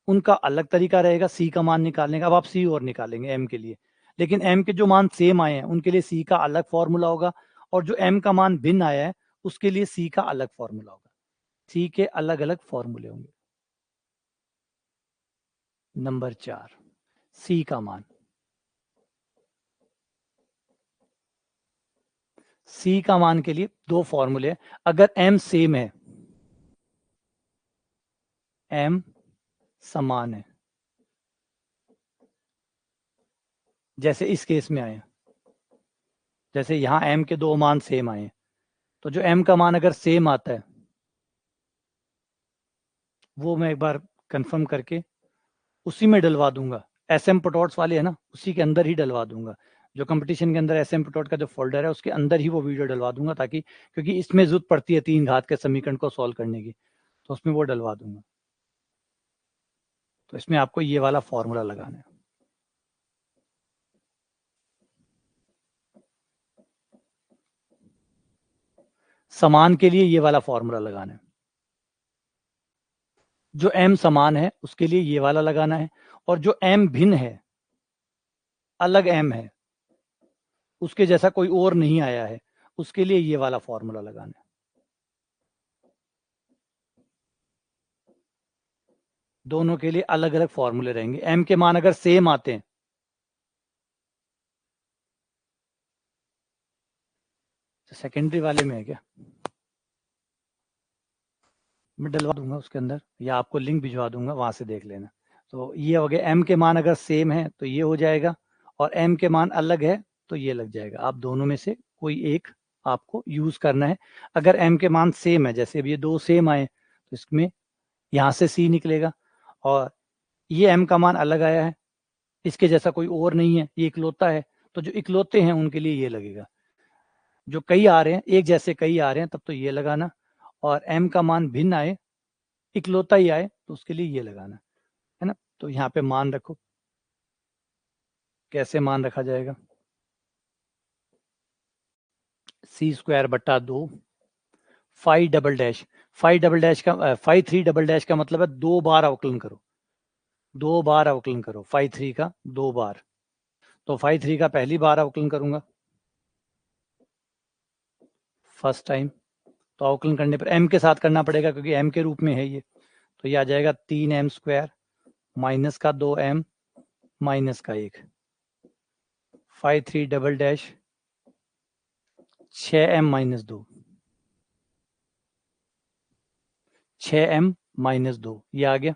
उनका अलग तरीका रहेगा c का मान निकालने का। अब आप c और निकालेंगे m के लिए, लेकिन m के जो मान सेम आए हैं उनके लिए c का अलग फॉर्मूला होगा, और जो m का मान भिन्न आया है उसके लिए c का अलग फॉर्मूला होगा। c के अलग अलग फॉर्मूले होंगे। नंबर 4, c का मान, c का मान के लिए दो फॉर्मूले। अगर m सेम है, m समान है, जैसे इस केस में आए, जैसे यहां m के दो मान सेम आए, तो जो m का मान अगर सेम आता है, वो मैं एक बार कंफर्म करके उसी में डलवा दूंगा। एस एम पटोट्स वाले है ना, उसी के अंदर ही डलवा दूंगा। जो कंपटीशन के अंदर एस एम पटोट का जो फोल्डर है उसके अंदर ही वो वीडियो डलवा दूंगा, ताकि, क्योंकि इसमें जरूरत पड़ती है तीन घात के समीकरण को सॉल्व करने की, तो उसमें वो डलवा दूंगा। तो इसमें आपको ये वाला फॉर्मूला लगाना है। समान के लिए ये वाला फॉर्मूला लगाना है, जो m समान है उसके लिए ये वाला लगाना है, और जो m भिन्न है, अलग m है, उसके जैसा कोई और नहीं आया है, उसके लिए ये वाला फॉर्मूला लगाना है। दोनों के लिए अलग अलग फॉर्मूले रहेंगे। m के मान अगर सेम आते हैं, सेकेंडरी वाले में है क्या, मैं डलवा दूंगा उसके अंदर, या आपको लिंक भिजवा दूंगा, वहां से देख लेना। तो ये हो गया, m के मान अगर सेम है तो ये हो जाएगा, और m के मान अलग है तो ये लग जाएगा। आप दोनों में से कोई एक आपको यूज करना है। अगर m के मान सेम है, जैसे अब ये दो सेम आए, तो इसमें यहाँ से c निकलेगा, और ये m का मान अलग आया है, इसके जैसा कोई और नहीं है, ये इकलौता है, तो जो इकलौते हैं उनके लिए ये लगेगा। जो कई आ रहे हैं, एक जैसे कई आ रहे हैं, तब तो ये लगाना, और m का मान भिन्न आए, इकलौता ही आए, तो उसके लिए ये लगाना है ना। तो यहाँ पे मान रखो, कैसे मान रखा जाएगा, सी स्क्वायर बट्टा 2 five double dash, five double dash का फाइव थ्री डबल डैश का मतलब है दो बार अवकलन करो, दो बार अवकलन करो, फाइव थ्री का दो बार। तो फाइव थ्री का पहली बार अवकलन करूंगा, फर्स्ट टाइम, तो अवकलन करने पर m के साथ करना पड़ेगा क्योंकि m के रूप में है ये, तो ये आ जाएगा 3m स्क्वायर माइनस का 2m माइनस का 1, five three double dash 6m minus 2, 6m minus 2 ये आ गया।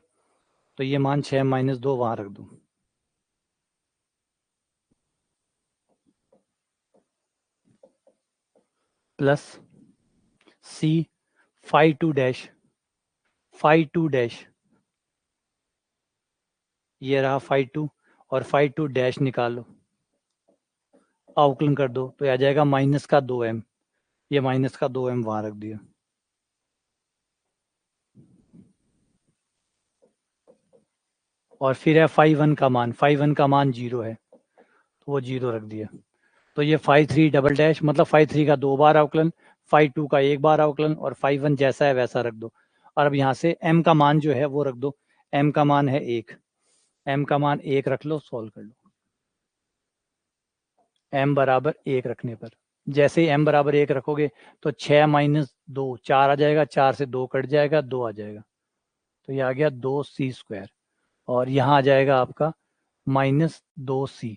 तो ये मान 6m माइनस 2 वहां रख दूं, plus c five two dash, five two dash, ये रहा फाइव टू, और फाइव टू डैश निकालो, अवकलन कर दो, तो आ जाएगा माइनस का 2m, ये माइनस का 2m वहां रख दिया। और फिर है फाइव वन का मान, फाइव वन का मान 0 है तो वो 0 रख दिया। तो ये 5 3 डबल डैश मतलब 5 3 का 2 बार अवकलन, 5 2 का 1 बार अवकलन, और 5 1 जैसा है वैसा रख दो। और अब यहाँ से m का मान जो है वो रख दो। m का मान है 1, m का मान 1 रख लो, सॉल्व कर लो। m बराबर 1 रखने पर, जैसे ही m बराबर 1 रखोगे तो 6 माइनस 2 4 आ जाएगा, 4 से 2 कट जाएगा, 2 आ जाएगा, तो ये आ गया 2c²। और यहाँ आ जाएगा आपका -2c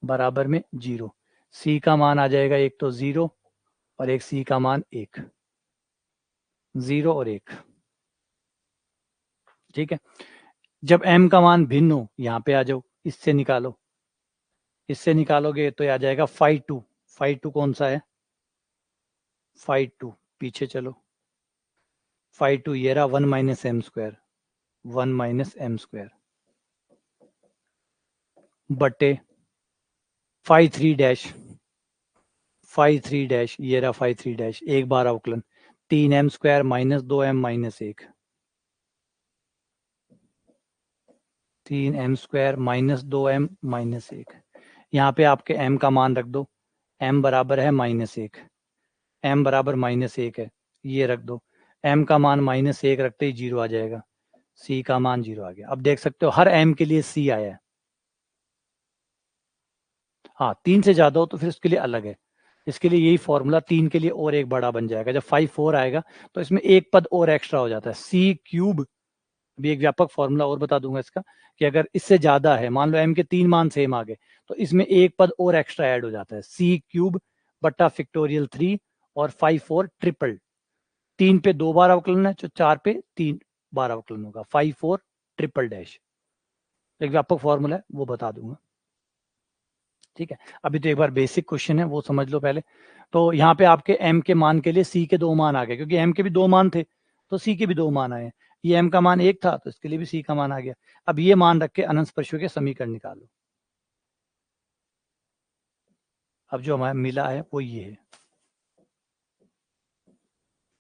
बराबर में 0। c का मान आ जाएगा एक तो 0 और एक c का मान 1, 0 और 1। ठीक है, जब m का मान भिन्न हो यहाँ पे आ जाओ, इससे निकालो, इससे निकालोगे तो आ जाएगा 5 2। 5 2 कौन सा है, 5 2 पीछे चलो, 5 2 ये रहा 1 माइनस m², 1 माइनस m² बटे 5 3 डैश, 5 3 डैश ये रहा 5 3 डैश, एक बार अवकलन, 3m² minus 2m minus 1, 3m² minus 2m minus 1। यहाँ पे आपके m का मान रख दो, m बराबर है -1, m बराबर -1 है, ये रख दो। m का मान -1 रखते ही 0 आ जाएगा, c का मान 0 आ गया। अब देख सकते हो हर m के लिए c आया है। हाँ 3 से ज्यादा हो तो फिर उसके लिए अलग है, इसके लिए यही फॉर्मूला 3 के लिए और एक बड़ा बन जाएगा। जब 5 4 आएगा तो इसमें एक पद और एक्स्ट्रा हो जाता है, c³। अभी एक व्यापक फॉर्मूला और बता दूंगा इसका, कि अगर इससे ज्यादा है, मान लो m के 3 मान सेम आ गए, तो इसमें एक पद और एक्स्ट्रा ऐड हो जाता है, c³ बट्टा फैक्टोरियल 3 और 5 4 ट्रिपल। 3 पे 2 बार अवकलन है तो 4 पे 3 बार अवकलन होगा, 5 4 ट्रिपल डैश। एक व्यापक फॉर्मूला है वो बता दूंगा। ठीक है, अभी तो एक बार बेसिक क्वेश्चन है वो समझ लो पहले। तो यहाँ पे आपके m के मान के लिए c के 2 मान आ गए, क्योंकि m के भी 2 मान थे तो c के भी 2 मान आए। ये m का मान 1 था तो इसके लिए भी c का मान आ गया। अब ये मान रख के अनंत स्पर्शियों के समीकरण निकालो। अब जो हमें मिला है वो ये है,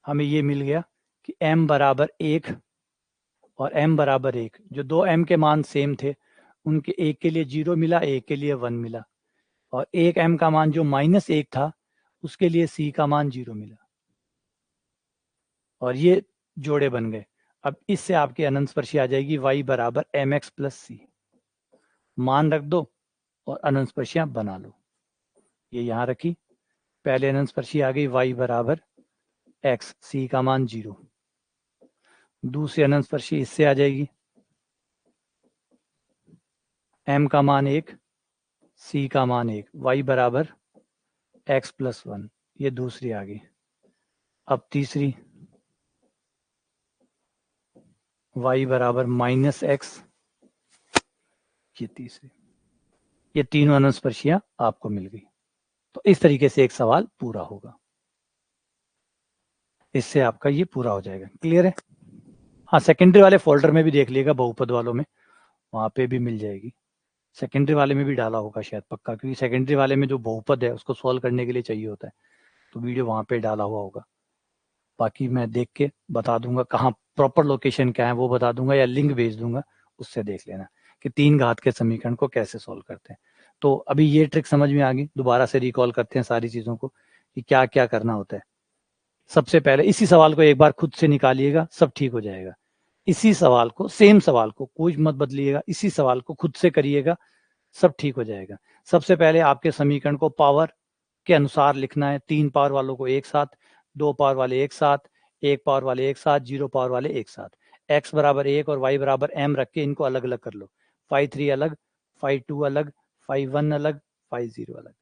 हमें ये मिल गया कि m बराबर 1 और m बराबर 1, जो दो m के मान सेम थे उनके एक के लिए 0 मिला, एक के लिए 1 मिला, और एक m का मान जो -1 था उसके लिए c का मान 0 मिला, और ये जोड़े बन गए। अब इससे आपकी अनंत स्पर्शी आ जाएगी y बराबर mx प्लस c। मान रख दो और अनंत स्पर्शियां बना लो। ये यहां रखी, पहले अनंत स्पर्शी आ गई y बराबर x, c का मान 0। दूसरी अनंत स्पर्शी इससे आ जाएगी, m का मान 1, c का मान 1, y बराबर x प्लस 1। ये दूसरी आ गई। अब तीसरी y बराबर -x, ये तीसरी। ये तीनों अनंत स्पर्शियां आपको मिल गई। तो इस तरीके से एक सवाल पूरा होगा, इससे आपका ये पूरा हो जाएगा। क्लियर है? हाँ, सेकेंडरी वाले फोल्डर में भी देख लिएगा, बहुपद वालों में वहाँ पे भी मिल जाएगी। सेकेंडरी वाले में भी डाला होगा शायद पक्का, क्योंकि सेकेंडरी वाले में जो बहुपद है उसको सॉल्व करने के लिए चाहिए होता है, तो वीडियो वहाँ पे डाला हुआ होगा। बाकी मैं देख के बता दूंगा कहाँ प्रॉपर लोकेशन क्या है वो बता दूंगा, या लिंक भेज दूंगा, उससे देख लेना कि 3 घात के समीकरण को कैसे सॉल्व करते हैं। तो अभी ये ट्रिक समझ में आ गई, दोबारा से रिकॉल करते हैं सारी चीज़ों को कि क्या क्या करना होता है। सबसे पहले इसी सवाल को एक बार खुद से निकालिएगा, सब ठीक हो जाएगा। इसी सवाल को, सेम सवाल को, कोई मत बदलिएगा, इसी सवाल को खुद से करिएगा, सब ठीक हो जाएगा। सबसे पहले आपके समीकरण को पावर के अनुसार लिखना है, 3 पावर वालों को एक साथ, 2 पावर वाले एक साथ, 1 पावर वाले एक साथ, 0 पावर वाले एक साथ। x बराबर 1 और y बराबर m रख के इनको अलग अलग कर लो, 5 3 अलग, 5 2 अलग, 5 1 अलग, 5 0 अलग।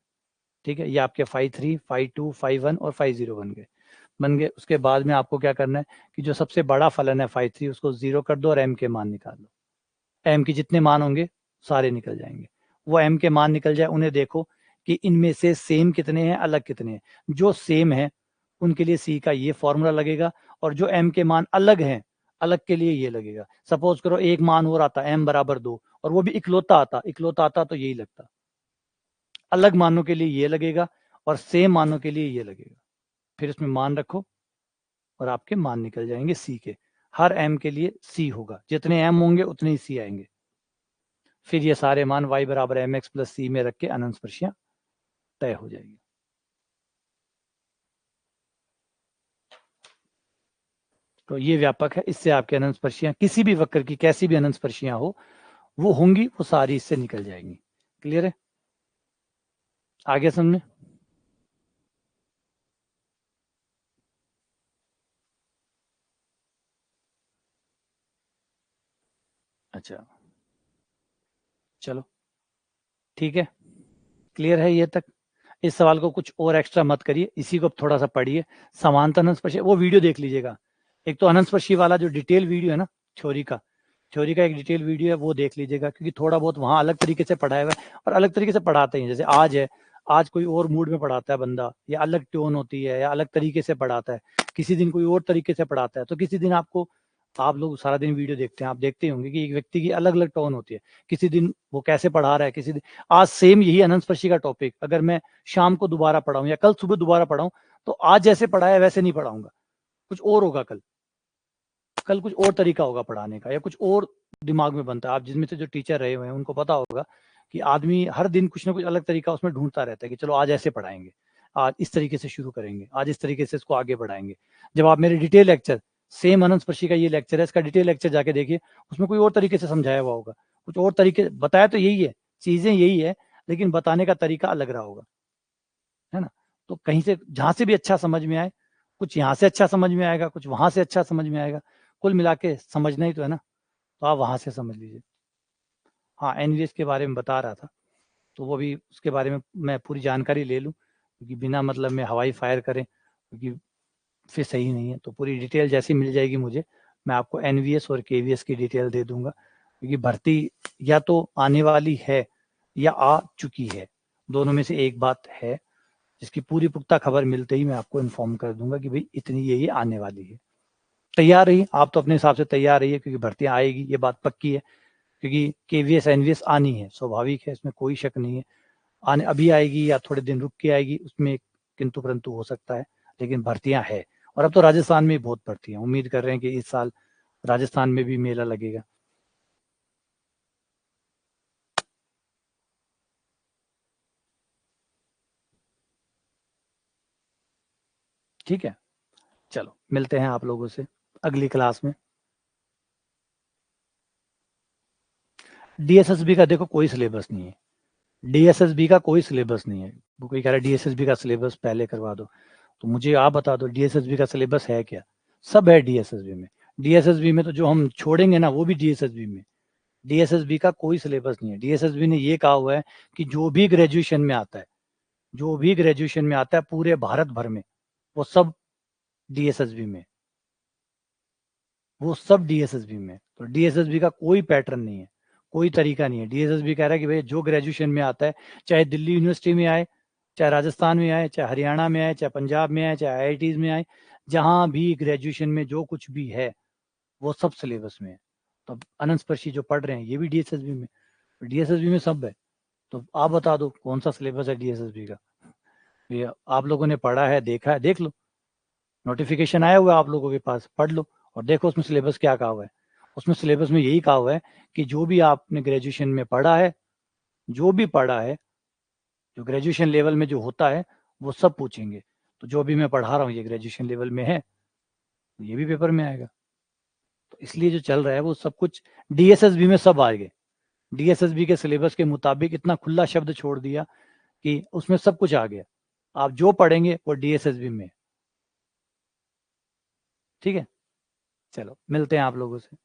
ठीक है, ये आपके 5 3 5 2 5 1 और 5 0 बन गए। उसके बाद में आपको क्या करना है कि जो सबसे बड़ा फलन है 5 3 उसको 0 कर दो और m के मान निकाल लो। m के जितने मान होंगे सारे निकल जाएंगे। वो m के मान निकल जाए, उन्हें देखो कि इनमें से सेम कितने हैं, अलग कितने हैं। जो सेम है उनके लिए c का ये फॉर्मूला लगेगा, और जो m के मान अलग हैं, अलग के लिए ये लगेगा। सपोज करो एक मान और आता m बराबर 2 और वो भी इकलौता आता तो यही लगता। अलग मानों के लिए ये लगेगा और सेम मानों के लिए ये लगेगा। फिर इसमें मान रखो और आपके मान निकल जाएंगे सी के। हर एम के लिए सी होगा, जितने एम होंगे उतने ही सी आएंगे। फिर ये सारे मान y बराबर एम एक्स प्लस सी में रख के अनंत स्पर्शियां तय हो जाएगी। तो ये व्यापक है, इससे आपके अनंत स्पर्शियां किसी भी वक्र की कैसी भी अनंत स्पर्शियां हो वो होंगी, वो सारी इससे निकल जाएंगी। क्लियर है? आगे समझे? अच्छा, चलो ठीक है, क्लियर है ये तक? इस सवाल को कुछ और एक्स्ट्रा मत करिए, इसी को थोड़ा सा पढ़िए। समांतर अनंत स्पर्शी वो वीडियो देख लीजिएगा। एक तो अनंत स्पर्शी वाला जो डिटेल वीडियो है ना, थ्योरी का एक डिटेल वीडियो है, वो देख लीजिएगा, क्योंकि थोड़ा बहुत वहाँ अलग तरीके से पढ़ाया हुआ है और अलग तरीके से पढ़ाते हैं। जैसे आज है, आज कोई और मूड में पढ़ाता है बंदा, या अलग टोन होती है, या अलग तरीके से पढ़ाता है। किसी दिन कोई और तरीके से पढ़ाता है, तो किसी दिन आपको, आप लोग सारा दिन वीडियो देखते हैं, आप देखते होंगे कि एक व्यक्ति की अलग अलग टोन होती है। किसी दिन वो कैसे पढ़ा रहा है, किसी दिन आज सेम यही अनंत स्पर्शी का टॉपिक अगर मैं शाम को दोबारा पढ़ाऊं या कल सुबह दोबारा पढ़ाऊं, तो आज जैसे पढ़ाया वैसे नहीं पढ़ाऊंगा, कुछ और होगा। कल कुछ और तरीका होगा पढ़ाने का, या कुछ और दिमाग में बनता है। आप जिसमें से जो टीचर रहे हुए हैं उनको पता होगा कि आदमी हर दिन कुछ ना कुछ अलग तरीका उसमें ढूंढता रहता है कि चलो आज ऐसे पढ़ाएंगे, आज इस तरीके से शुरू करेंगे, आज इस तरीके से इसको आगे बढ़ाएंगे। जब आप मेरे डिटेल लेक्चर, सेम अनंत स्पर्शी का ये लेक्चर है, इसका डिटेल लेक्चर जाके देखिए, उसमें कोई और तरीके से समझाया हुआ होगा, कुछ और तरीके बताया तो यही है, चीजें यही है, लेकिन बताने का तरीका अलग रहा होगा, है ना? तो कहीं से जहां से भी अच्छा समझ में आए, कुछ यहाँ से अच्छा समझ में आएगा, कुछ वहां से अच्छा समझ में आएगा, कुल मिला के समझना ही तो है ना, तो आप वहां से समझ लीजिए। हाँ, एनवीएस के बारे में बता रहा था, तो वो भी उसके बारे में मैं पूरी जानकारी ले लूँ, क्योंकि बिना मतलब में हवाई फायर करें, क्योंकि फिर सही नहीं है। तो पूरी डिटेल जैसी मिल जाएगी मुझे, मैं आपको एनवीएस और केवीएस की डिटेल दे दूंगा, क्योंकि भर्ती या तो आने वाली है या आ चुकी है, दोनों में से एक बात है, जिसकी पूरी पुख्ता खबर मिलते ही मैं आपको इन्फॉर्म कर दूंगा कि भाई इतनी ये आने वाली है। तैयार रहिए, आप तो अपने हिसाब से तैयार रहिए, क्योंकि भर्तियां आएगी, ये बात पक्की है। क्योंकि केवीएस एनवीएस आनी है, स्वाभाविक है, इसमें कोई शक नहीं है। आने अभी आएगी या थोड़े दिन रुक के आएगी, उसमें किंतु परंतु हो सकता है, लेकिन भर्तियां है। और अब तो राजस्थान में बहुत भर्तियां, उम्मीद कर रहे हैं कि इस साल राजस्थान में भी मेला लगेगा। ठीक है, चलो मिलते हैं आप लोगों से अगली क्लास में। डीएसएसबी का देखो कोई सिलेबस नहीं है, डीएसएसबी का कोई सिलेबस नहीं है। वो कोई कह रहा है डीएसएसबी का सिलेबस पहले करवा दो, तो मुझे आप बता दो डीएसएसबी का सिलेबस है क्या? सब है डीएसएसबी में। डीएसएसबी में तो जो हम छोड़ेंगे ना वो भी डीएसएसबी में। डीएसएसबी का कोई सिलेबस नहीं है। डीएसएसबी ने ये कहा हुआ है कि जो भी ग्रेजुएशन में आता है, जो भी ग्रेजुएशन में आता है पूरे भारत भर में, वो सब डीएसएसबी में, वो सब डीएसएसबी में। तो डीएसएसबी का कोई पैटर्न नहीं है, कोई तरीका नहीं है। डीएसएसबी कह रहा है कि भाई जो ग्रेजुएशन में आता है, चाहे दिल्ली यूनिवर्सिटी में आए, चाहे राजस्थान में आए, चाहे हरियाणा में आए, चाहे पंजाब में आए, चाहे आईआईटीज में आए, जहां भी ग्रेजुएशन में जो कुछ भी है वो सब सिलेबस में है। तो अनंत स्पर्शी जो पढ़ रहे हैं ये भी डीएसएसबी में, डीएसएसबी में सब है। तो आप बता दो कौन सा सिलेबस है डीएसएसबी का? ये आप लोगों ने पढ़ा है, देखा है, देख लो, नोटिफिकेशन आया हुआ है आप लोगों के पास, पढ़ लो और देखो उसमें सिलेबस क्या कहा हुआ है। उसमें सिलेबस में यही कहा हुआ है कि जो भी आपने ग्रेजुएशन में पढ़ा है, जो भी पढ़ा है, जो ग्रेजुएशन लेवल में जो होता है वो सब पूछेंगे। तो जो भी मैं पढ़ा रहा हूँ ये ग्रेजुएशन लेवल में है, ये भी पेपर में आएगा। तो इसलिए जो चल रहा है वो सब कुछ डीएसएसबी में सब आएंगे। डीएसएसबी के सिलेबस के मुताबिक इतना खुला शब्द छोड़ दिया कि उसमें सब कुछ आ गया। आप जो पढ़ेंगे वो डीएसएसबी में। ठीक है, चलो मिलते हैं आप लोगों से।